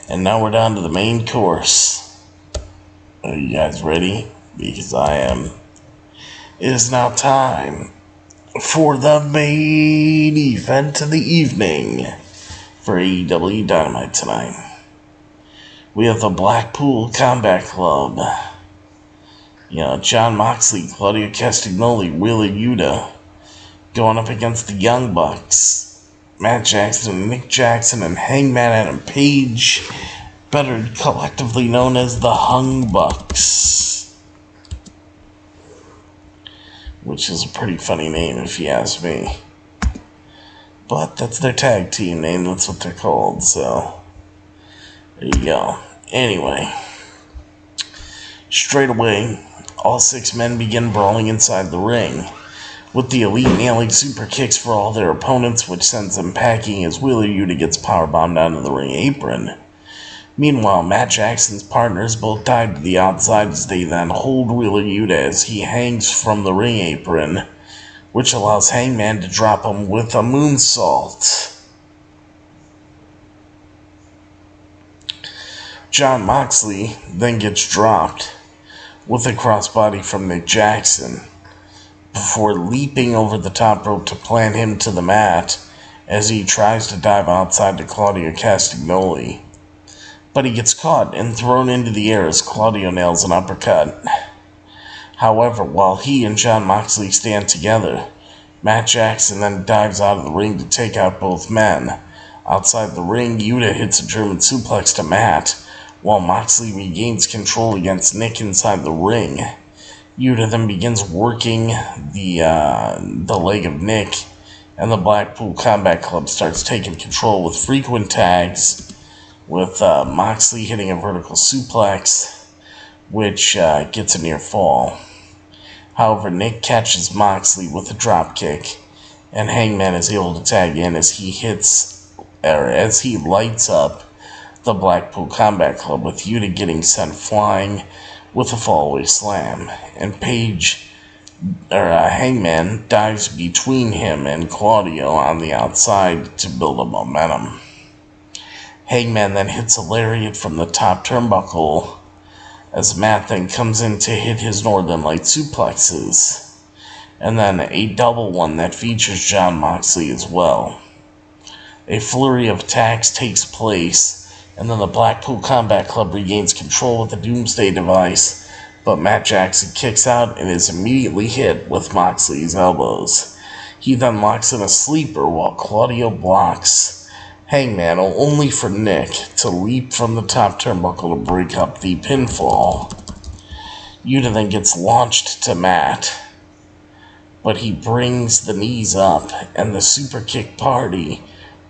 And now we're down to the main course. Are you guys ready? Because I am. It is now time for the main event of the evening for AEW Dynamite tonight. We have the Blackpool Combat Club. Jon Moxley, Claudio Castagnoli, Wheeler Yuta going up against the Young Bucks. Matt Jackson, Nick Jackson, and Hangman Adam Page, better collectively known as the Hung Bucks, which is a pretty funny name if you ask me. But that's their tag team name, that's what they're called, so there you go. Anyway, straight away, all six men begin brawling inside the ring, with the Elite nailing super kicks for all their opponents, which sends them packing as Wheeler Yuta gets powerbombed onto the ring apron. Meanwhile, Matt Jackson's partners both dive to the outside as they then hold Wheeler Yuta as he hangs from the ring apron, which allows Hangman to drop him with a moonsault. Jon Moxley then gets dropped with a crossbody from Nick Jackson, before leaping over the top rope to plant him to the mat as he tries to dive outside to Claudio Castagnoli. But he gets caught and thrown into the air as Claudio nails an uppercut. However, while he and Jon Moxley stand together, Matt Jackson then dives out of the ring to take out both men. Outside the ring, Yuta hits a German suplex to Matt, while Moxley regains control against Nick inside the ring. Yuta then begins working the leg of Nick, and the Blackpool Combat Club starts taking control with frequent tags, with Moxley hitting a vertical suplex, which gets a near fall. However, Nick catches Moxley with a drop kick, and Hangman is able to tag in as he lights up the Blackpool Combat Club, with Yuta getting sent flying with a fallaway slam, and Hangman dives between him and Claudio on the outside to build up momentum. Hangman then hits a lariat from the top turnbuckle as Matt then comes in to hit his Northern Light suplexes. And then a double one that features Jon Moxley as well. A flurry of attacks takes place, and then the Blackpool Combat Club regains control with the Doomsday device, but Matt Jackson kicks out and is immediately hit with Moxley's elbows. He then locks in a sleeper while Claudio blocks Hangman, only for Nick to leap from the top turnbuckle to break up the pinfall. Yuta then gets launched to Matt, but he brings the knees up, and the super kick party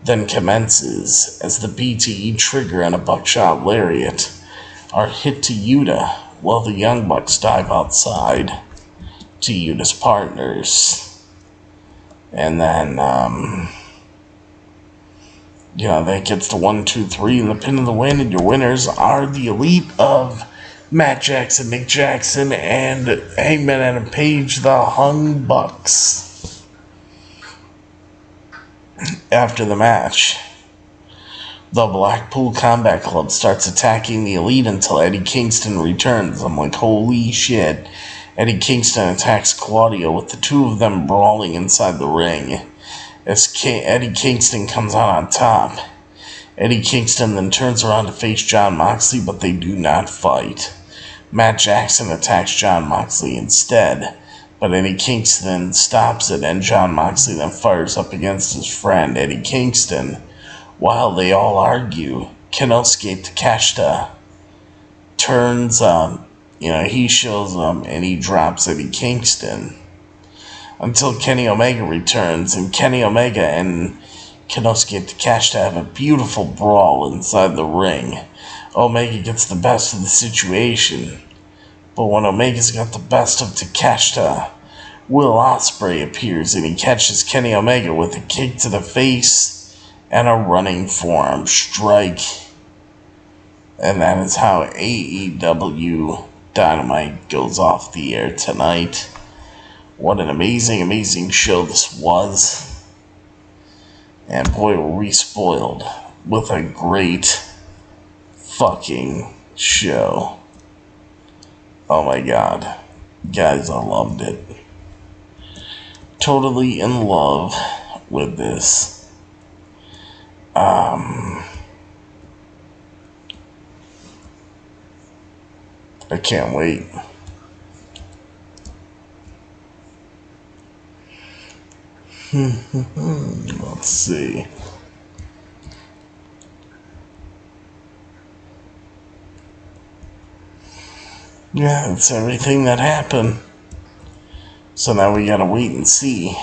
then commences as the BTE trigger and a buckshot lariat are hit to Yuta while the Young Bucks dive outside to Yuta's partners. And then, that gets to 1, 2, 3 and the pin of the win, and your winners are the Elite of Matt Jackson, Nick Jackson, and Hangman Adam Page, the Hung Bucks. After the match, the Blackpool Combat Club starts attacking the Elite until Eddie Kingston returns. I'm like, holy shit. Eddie Kingston attacks Claudio with the two of them brawling inside the ring. As Eddie Kingston comes out on top, Eddie Kingston then turns around to face Jon Moxley, but they do not fight. Matt Jackson attacks Jon Moxley instead, but Eddie Kingston stops it, and Jon Moxley then fires up against his friend Eddie Kingston. While they all argue, Kenosuke Takeshita turns up. He shows up and he drops Eddie Kingston until Kenny Omega returns, and Kenny Omega and Kenosuke Takeshita have a beautiful brawl inside the ring. Omega gets the best of the situation, but when Omega's got the best of Takeshita, Will Ospreay appears and he catches Kenny Omega with a kick to the face and a running forearm strike. And that is how AEW Dynamite goes off the air tonight. What an amazing, amazing show this was. And boy, were we spoiled with a great fucking show. Oh my god. Guys, I loved it. Totally in love with this. I can't wait. Let's see. Yeah, that's everything that happened. So now we gotta wait and see,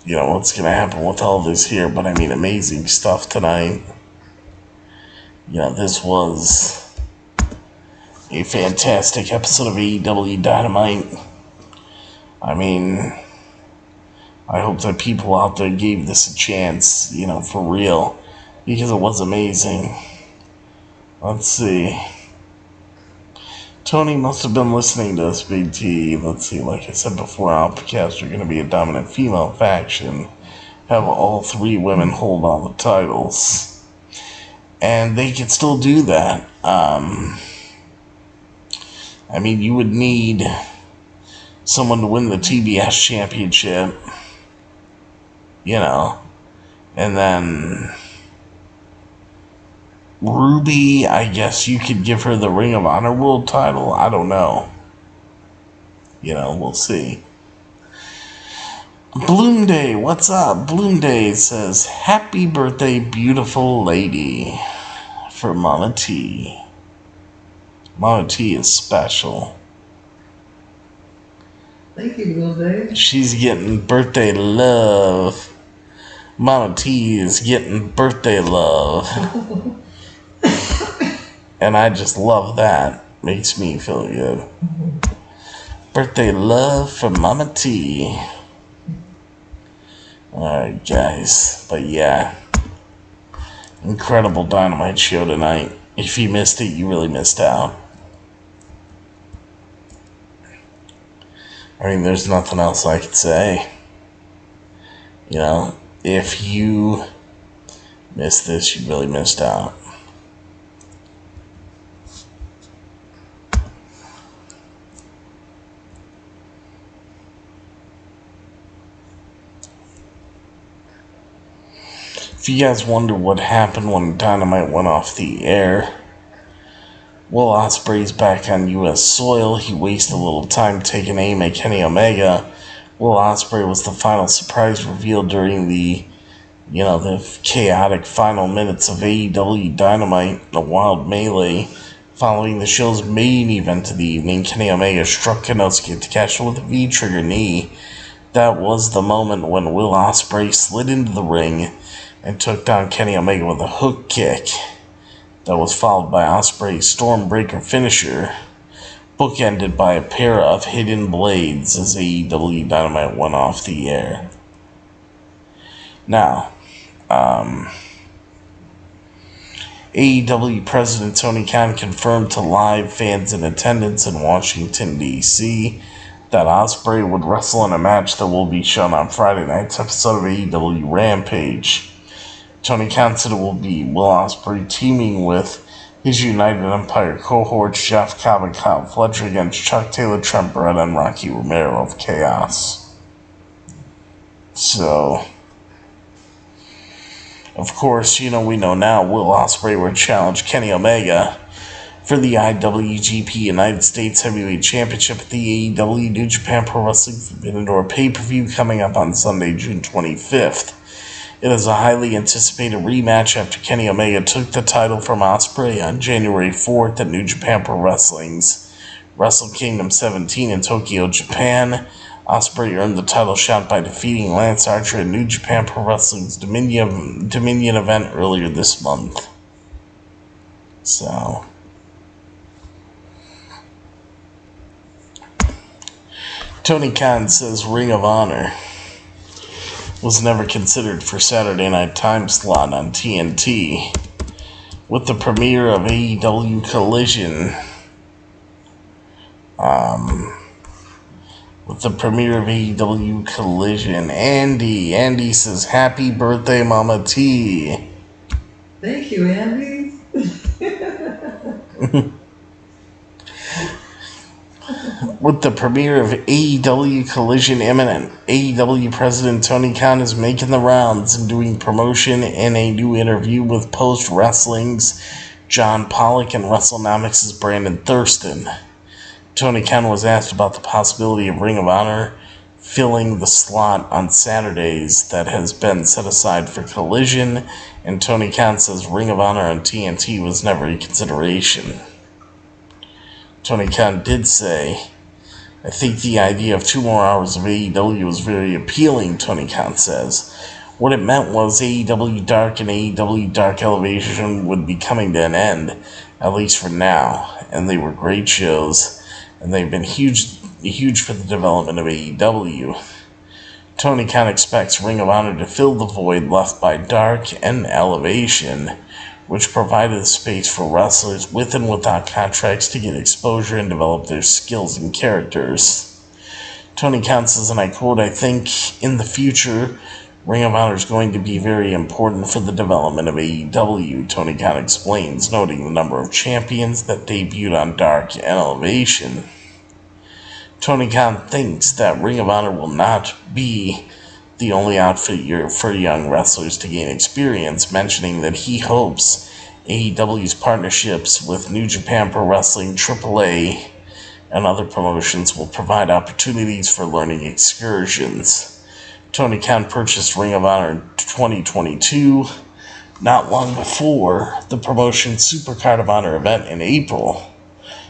what's gonna happen with all this here. But I mean, amazing stuff tonight. This was a fantastic episode of AEW Dynamite. I mean, I hope that people out there gave this a chance, for real, because it was amazing. Let's see. Tony must have been listening to us, Big T. Let's see, like I said before, Outcast are going to be a dominant female faction. Have all three women hold all the titles. And they can still do that. I mean, you would need someone to win the TBS championship, and then Ruby, I guess you could give her the Ring of Honor World title. I don't know. We'll see. Bloom Day, what's up? Bloom Day says, happy birthday, beautiful lady, for Mama T. Mama T is special. Thank you, Will Dave. She's getting birthday love. Mama T is getting birthday love. And I just love that. Makes me feel good. Birthday love for Mama T. Alright, guys. But yeah. Incredible Dynamite show tonight. If you missed it, you really missed out. I mean, there's nothing else I could say. If you missed this, you really missed out. If you guys wonder what happened when Dynamite went off the air, Will Ospreay's back on U.S. soil. He wasted a little time taking aim at Kenny Omega. Will Ospreay was the final surprise reveal during the chaotic final minutes of AEW Dynamite, a wild melee. Following the show's main event of the evening, Kenny Omega struck Inosuke Takeshita with a V-trigger knee. That was the moment when Will Ospreay slid into the ring and took down Kenny Omega with a hook kick. That was followed by Ospreay's Stormbreaker finisher, bookended by a pair of hidden blades as AEW Dynamite went off the air. Now, AEW President Tony Khan confirmed to live fans in attendance in Washington, D.C. that Ospreay would wrestle in a match that will be shown on Friday night's episode of AEW Rampage. Tony Khan said it will be Will Ospreay teaming with his United Empire cohorts Jeff Cobb and Kyle Fletcher against Chuck Taylor, Trent Beretta, and Rocky Romero of Chaos. So, of course, we know now Will Ospreay will challenge Kenny Omega for the IWGP United States Heavyweight Championship at the AEW New Japan Pro Wrestling Forbidden Door pay-per-view coming up on Sunday, June 25th. It is a highly anticipated rematch after Kenny Omega took the title from Ospreay on January 4th at New Japan Pro Wrestling's Wrestle Kingdom 17 in Tokyo, Japan. Ospreay earned the title shot by defeating Lance Archer at New Japan Pro Wrestling's Dominion event earlier this month. So, Tony Khan says Ring of Honor was never considered for Saturday night time slot on TNT. With the premiere of AEW Collision, Andy says, "Happy birthday, Mama T." Thank you, Andy. With the premiere of AEW Collision imminent, AEW President Tony Khan is making the rounds and doing promotion in a new interview with Post Wrestling's John Pollock and WrestleNomics' Brandon Thurston. Tony Khan was asked about the possibility of Ring of Honor filling the slot on Saturdays that has been set aside for Collision, and Tony Khan says Ring of Honor on TNT was never a consideration. Tony Khan did say, "I think the idea of 2 more hours of AEW was very appealing," Tony Khan says. What it meant was AEW Dark and AEW Dark Elevation would be coming to an end, at least for now, and they were great shows, and they've been huge for the development of AEW. Tony Khan expects Ring of Honor to fill the void left by Dark and Elevation, which provided a space for wrestlers with and without contracts to get exposure and develop their skills and characters. Tony Khan says, and I quote, "I think in the future, Ring of Honor is going to be very important for the development of AEW, Tony Khan explains, noting the number of champions that debuted on Dark and Elevation. Tony Khan thinks that Ring of Honor will not be the only outfit for young wrestlers to gain experience, mentioning that he hopes AEW's partnerships with New Japan Pro Wrestling, AAA, and other promotions will provide opportunities for learning excursions. Tony Khan purchased Ring of Honor in 2022, not long before the promotion's Supercard of Honor event in April.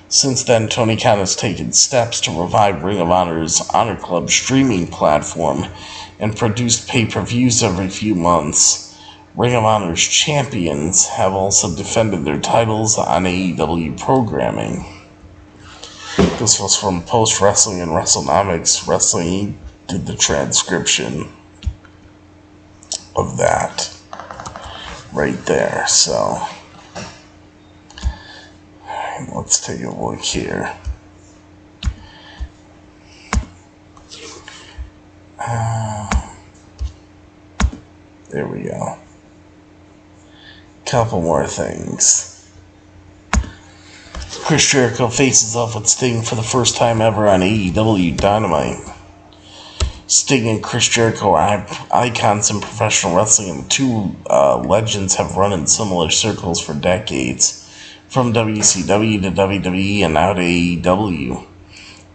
Since then, Tony Khan has taken steps to revive Ring of Honor's Honor Club streaming platform and produced pay-per-views every few months. Ring of Honor's champions have also defended their titles on AEW programming. This was from Post Wrestling and WrestleNomics. Wrestling did the transcription of that right there. So, let's take a look here. There we go. Couple more things. Chris Jericho faces off with Sting for the first time ever on AEW Dynamite. Sting and Chris Jericho are icons in professional wrestling, and the two legends have run in similar circles for decades, from WCW to WWE and now to AEW.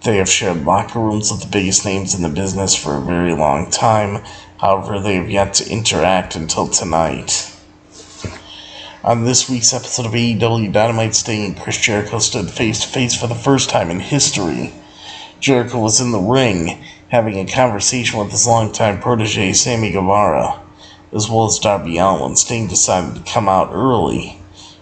They have shared locker rooms with the biggest names in the business for a very long time. However, they have yet to interact until tonight. On this week's episode of AEW Dynamite, Sting and Chris Jericho stood face to face for the first time in history. Jericho was in the ring, having a conversation with his longtime protege, Sammy Guevara, as well as Darby Allin. Sting decided to come out early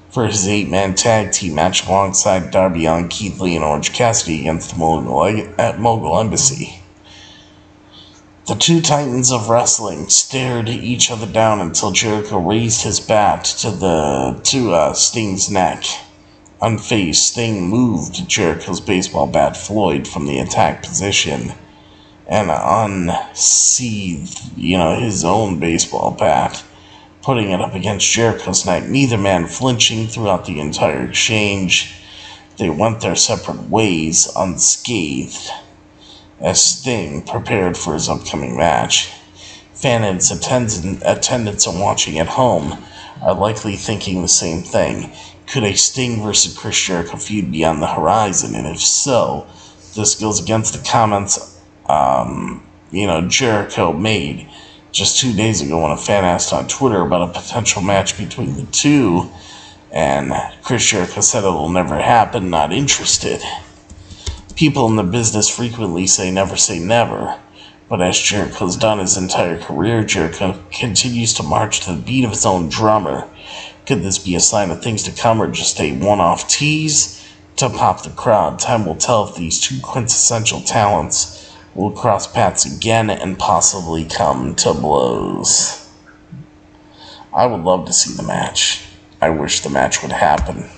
for his 8-man tag team match alongside Darby Allin, Keith Lee, and Orange Cassidy against the Mogul Embassy. The two titans of wrestling stared each other down until Jericho raised his bat to Sting's neck. Unfazed, Sting moved Jericho's baseball bat, Floyd, from the attack position and unsheathed, his own baseball bat, putting it up against Jericho's neck. Neither man flinching throughout the entire exchange. They went their separate ways unscathed as Sting prepared for his upcoming match. Fans in attendance and watching at home are likely thinking the same thing. Could a Sting versus Chris Jericho feud be on the horizon? And if so, this goes against the comments Jericho made just 2 days ago when a fan asked on Twitter about a potential match between the two, and Chris Jericho said it'll never happen, not interested. People in the business frequently say never, but as Jericho's done his entire career, Jericho continues to march to the beat of his own drummer. Could this be a sign of things to come, or just a one-off tease to pop the crowd? Time will tell if these two quintessential talents will cross paths again and possibly come to blows. I would love to see the match. I wish the match would happen.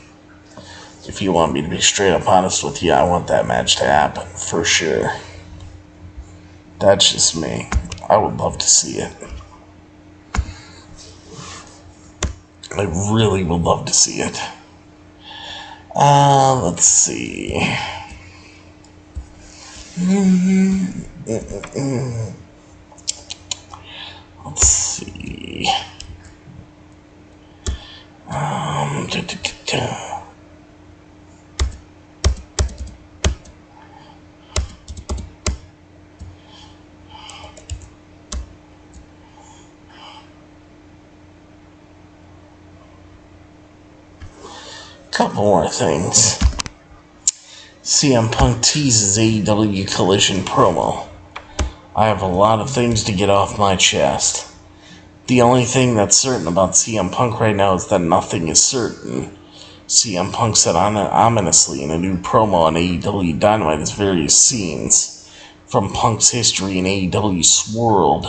If you want me to be straight up honest with you, I want that match to happen, for sure. That's just me. I would love to see it. I really would love to see it. Let's see. Let's see. Couple more things. CM Punk teases AEW Collision promo. I have a lot of things to get off my chest. The only thing that's certain about CM Punk right now is that nothing is certain. CM Punk said ominously in a new promo on AEW Dynamite as various scenes from Punk's history in AEW swirled.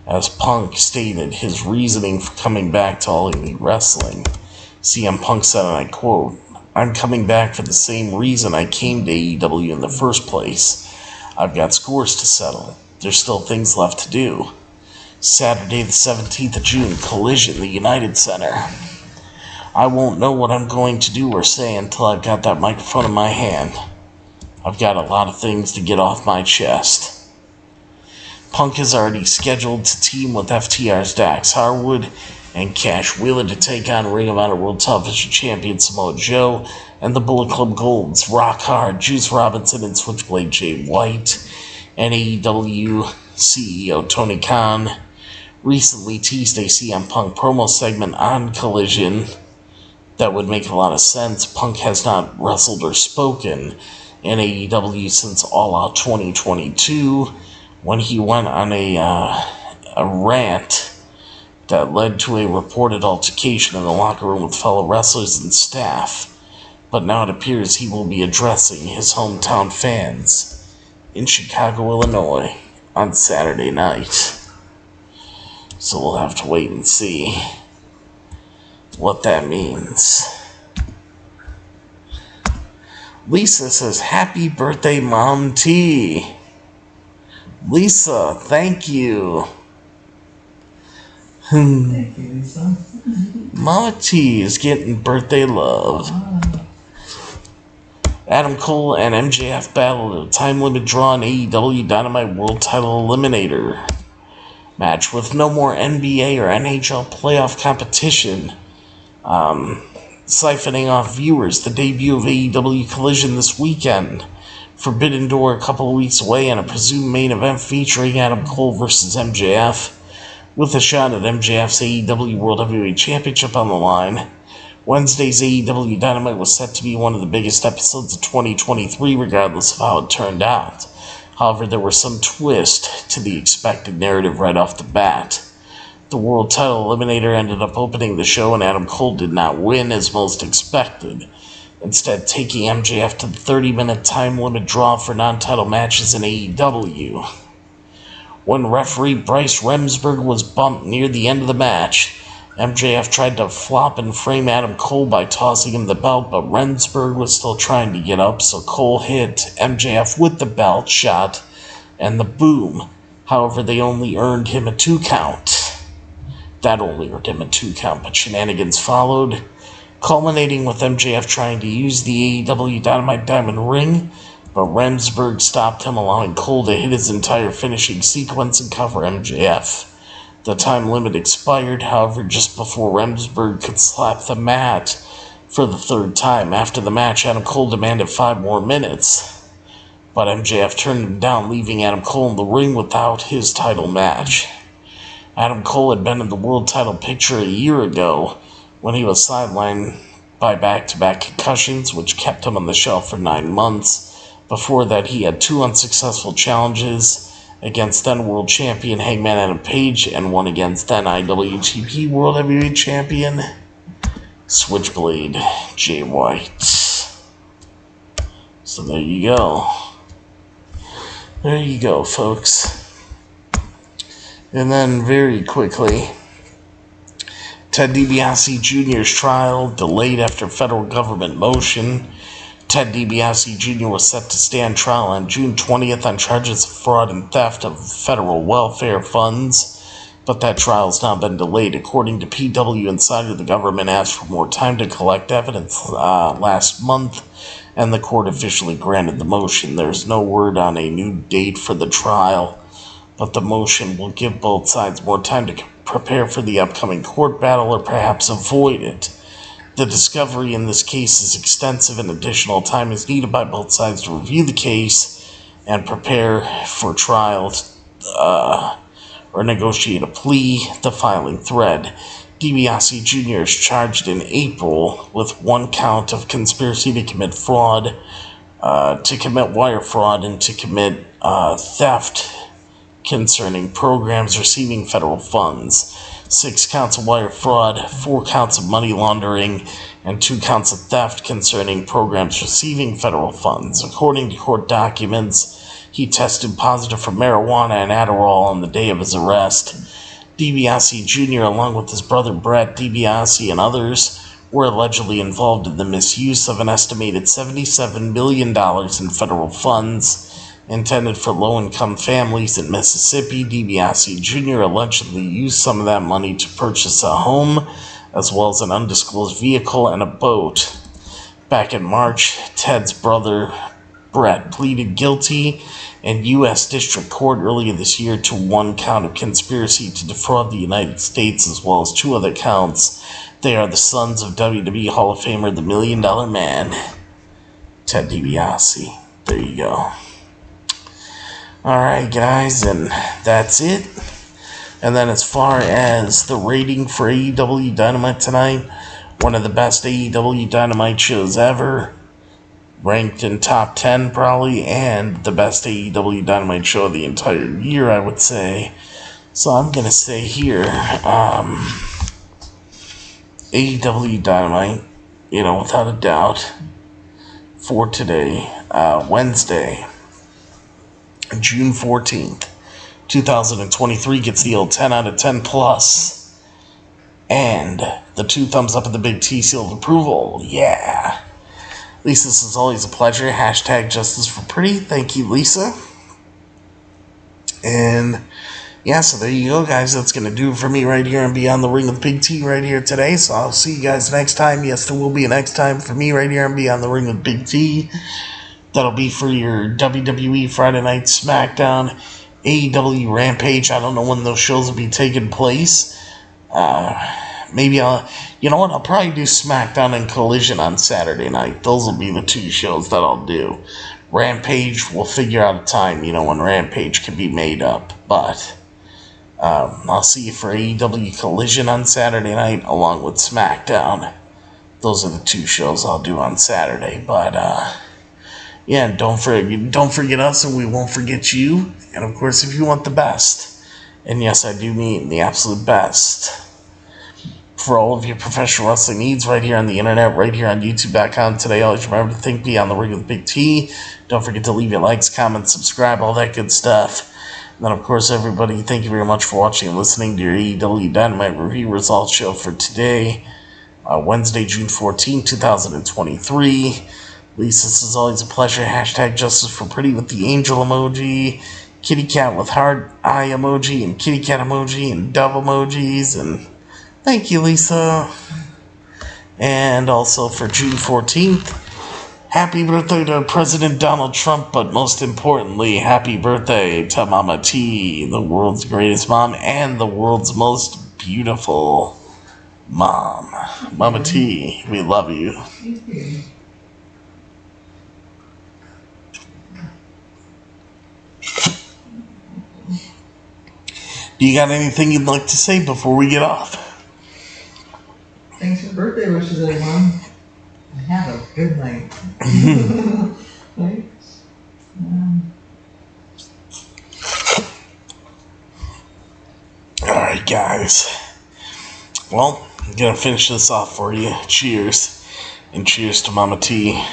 As Punk stated his reasoning for coming back to All Elite Wrestling, CM Punk said, and I quote, "I'm coming back for the same reason I came to AEW in the first place. I've got scores to settle. There's still things left to do. Saturday the 17th of June, Collision, the United Center. I won't know what I'm going to do or say until I've got that microphone in my hand. I've got a lot of things to get off my chest." Punk is already scheduled to team with FTR's Dax Harwood and Cash Wheeler to take on Ring of Honor World Television Champion Samoa Joe and the Bullet Club Gold's Rock Hard, Juice Robinson, and Switchblade Jay White. And AEW CEO Tony Khan recently teased a CM Punk promo segment on Collision that would make a lot of sense. Punk has not wrestled or spoken in AEW since All Out 2022, when he went on a rant that led to a reported altercation in the locker room with fellow wrestlers and staff. But now it appears he will be addressing his hometown fans in Chicago, Illinois on Saturday night. So we'll have to wait and see what that means. Lisa says, "Happy birthday, Mom T." Lisa, thank you. Thank you, Lisa. Mama T is getting birthday love. Adam Cole and MJF battled a time limit draw in AEW Dynamite World Title Eliminator match with no more NBA or NHL playoff competition. Siphoning off viewers, the debut of AEW Collision this weekend. Forbidden Door a couple of weeks away, and a presumed main event featuring Adam Cole versus MJF, with a shot at MJF's AEW World Heavyweight Championship on the line. Wednesday's AEW Dynamite was set to be one of the biggest episodes of 2023, regardless of how it turned out. However, there was some twist to the expected narrative right off the bat. The World Title Eliminator ended up opening the show, and Adam Cole did not win as most expected, instead taking MJF to the 30-minute time limit draw for non-title matches in AEW. When referee Bryce Remsburg was bumped near the end of the match, MJF tried to flop and frame Adam Cole by tossing him the belt, but Remsburg was still trying to get up, so Cole hit MJF with the belt shot and the boom. However, they only earned him a 2 count. That only earned him a 2 count, but shenanigans followed, culminating with MJF trying to use the AEW Dynamite Diamond Ring, but Remsburg stopped him, allowing Cole to hit his entire finishing sequence and cover MJF. The time limit expired, however, just before Remsburg could slap the mat for the 3rd time. After the match, Adam Cole demanded 5 more minutes, but MJF turned him down, leaving Adam Cole in the ring without his title match. Adam Cole had been in the world title picture a year ago when he was sidelined by back-to-back concussions, which kept him on the shelf for 9 months. Before that, he had 2 unsuccessful challenges against then World Champion Hangman Adam Page and one against then IWGP World Heavyweight Champion Switchblade Jay White. So there you go. There you go, folks. And then very quickly, Ted DiBiase Jr.'s trial delayed after federal government motion. Ted DiBiase Jr. was set to stand trial on June 20th on charges of fraud and theft of federal welfare funds, but that trial has now been delayed. According to PW Insider, the government asked for more time to collect evidence last month, and the court officially granted the motion. There's no word on a new date for the trial, but the motion will give both sides more time to prepare for the upcoming court battle or perhaps avoid it. The discovery in this case is extensive, and additional time is needed by both sides to review the case and prepare for trial or negotiate a plea, the filing thread. DiBiase Jr. is charged in April with 1 count of conspiracy to commit fraud, to commit wire fraud, and to commit theft concerning programs receiving federal funds. 6 counts of wire fraud, 4 counts of money laundering, and 2 counts of theft concerning programs receiving federal funds. According to court documents, he tested positive for marijuana and Adderall on the day of his arrest. DiBiase Jr., along with his brother Brett DiBiase and others, were allegedly involved in the misuse of an estimated $77 million in federal funds intended for low-income families in Mississippi. DiBiase Jr. allegedly used some of that money to purchase a home, as well as an undisclosed vehicle and a boat. Back in March, Ted's brother Brett pleaded guilty in U.S. District Court earlier this year to 1 count of conspiracy to defraud the United States, as well as 2 other counts. They are the sons of WWE Hall of Famer, the $1 Million Man, Ted DiBiase. There you go. Alright, guys, and that's it. And then as far as the rating for AEW Dynamite tonight, one of the best AEW Dynamite shows ever, ranked in top 10 probably, and the best AEW Dynamite show of the entire year, I would say. So I'm going to say here, AEW Dynamite, without a doubt, for today, Wednesday, June 14th, 2023, gets the old 10 out of 10 plus, and the 2 thumbs up and the big T seal of approval. Yeah. Lisa, this is always a pleasure. Hashtag justice for pretty. Thank you, Lisa. And, yeah, so there you go, guys. That's going to do it for me right here and Beyond the Ring with Big T right here today. So I'll see you guys next time. Yes, there will be a next time for me right here and Beyond the Ring with Big T. That'll be for your WWE Friday Night SmackDown, AEW Rampage. I don't know when those shows will be taking place. Maybe I'll probably do SmackDown and Collision on Saturday night. Those will be the two shows that I'll do. Rampage, we'll figure out a time, when Rampage can be made up. But I'll see you for AEW Collision on Saturday night along with SmackDown. Those are the two shows I'll do on Saturday. But yeah, don't forget us, and we won't forget you. And of course, if you want the best, and yes, I do mean the absolute best, for all of your professional wrestling needs right here on the internet, right here on YouTube.com today. Always remember to think Beyond the Ring with Big T. Don't forget to leave your likes, comments, subscribe, all that good stuff. And then, of course, everybody, thank you very much for watching and listening to your AEW Dynamite Review Results Show for today, Wednesday, June 14, 2023. Lisa, this is always a pleasure. Hashtag Justice for Pretty with the angel emoji, kitty cat with heart eye emoji, and kitty cat emoji, and dove emojis, and thank you, Lisa. And also for June 14th, happy birthday to President Donald Trump, but most importantly, happy birthday to Mama T, the world's greatest mom and the world's most beautiful mom. Mama T, we love you. Thank you. Do you got anything you'd like to say before we get off? Thanks for birthday wishes, everyone. And have a good night. Thanks. Alright, guys. Well, I'm going to finish this off for you. Cheers. And cheers to Mama T.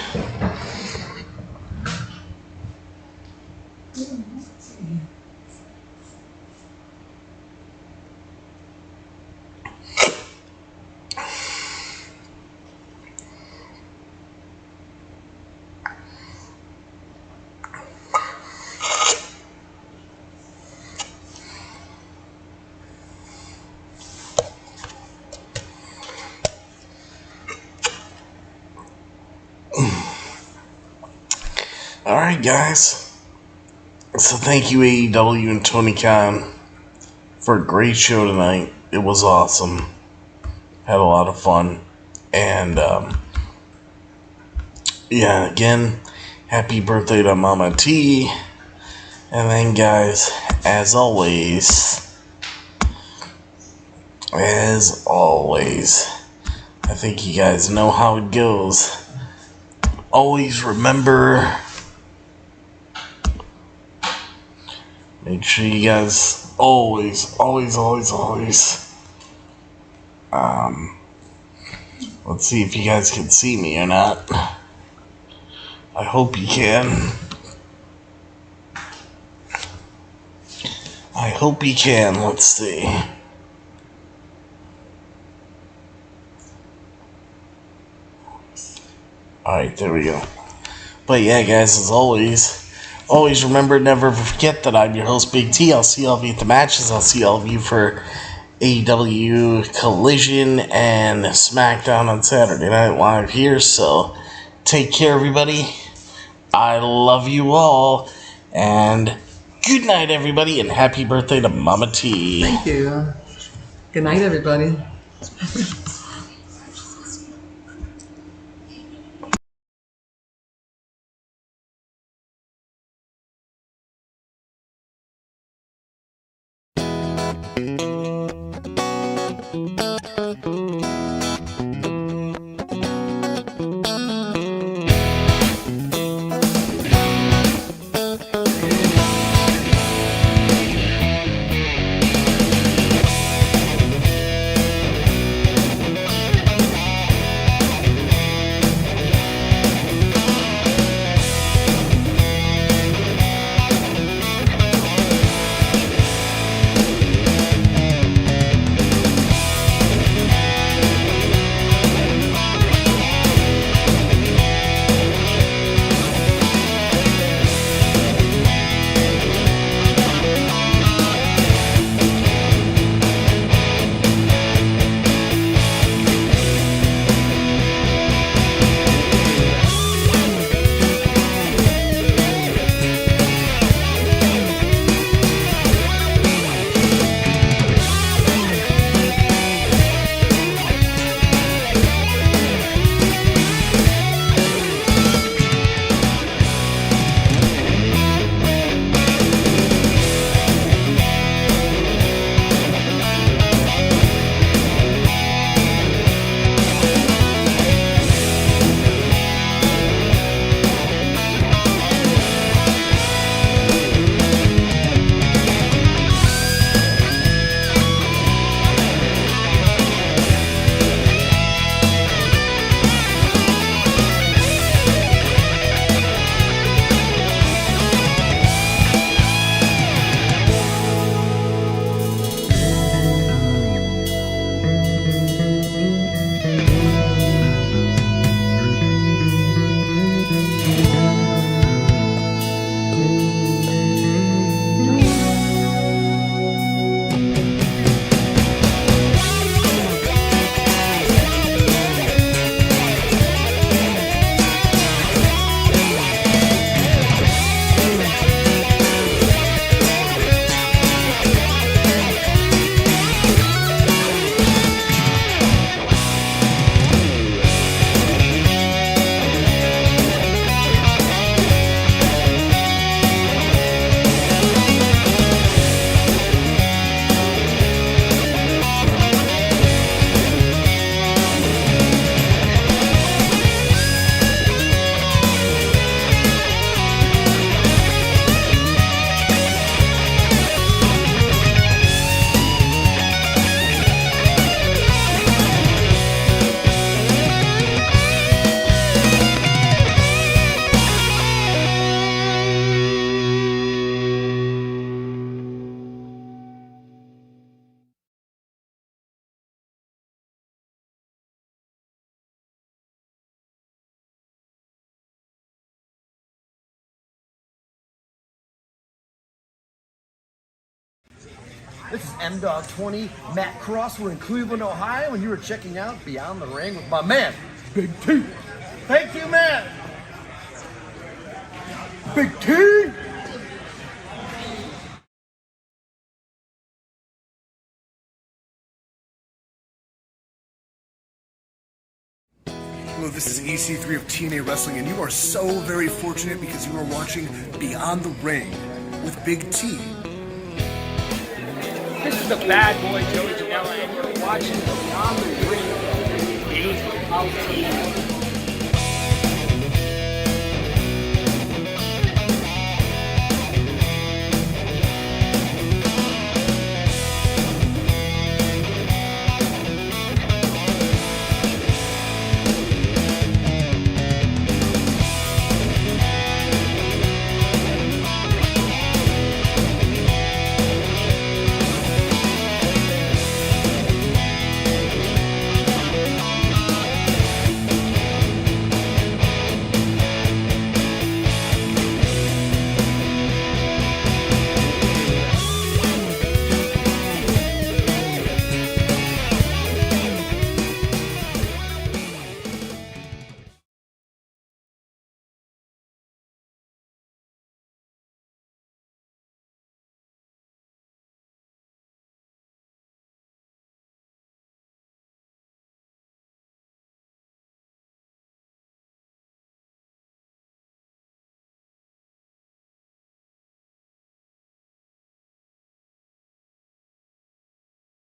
Alright, guys. So thank you, AEW and Tony Khan, for a great show tonight. It was awesome. Had a lot of fun. And, yeah, again, happy birthday to Mama T. And then, guys, as always, I think you guys know how it goes. Always remember, make sure you guys always, let's see if you guys can see me or not. I hope you can. Let's see. Alright, there we go. But yeah, guys, as always remember, never forget that I'm your host, Big T. I'll see all of you at the matches. I'll see all of you for AEW Collision and SmackDown on Saturday Night Live here. So, take care, everybody. I love you all. And good night, everybody. And happy birthday to Mama T. Thank you. Good night, everybody. This is M-Dog20, Matt Cross. We're in Cleveland, Ohio, and you were checking out Beyond the Ring with my man, Big T. Thank you, man. Big T. Hello, this is EC3 of TNA Wrestling, and you are so very fortunate because you are watching Beyond the Ring with Big T. This is the bad boy Joey Janela, and you're watching Beyond the Ring.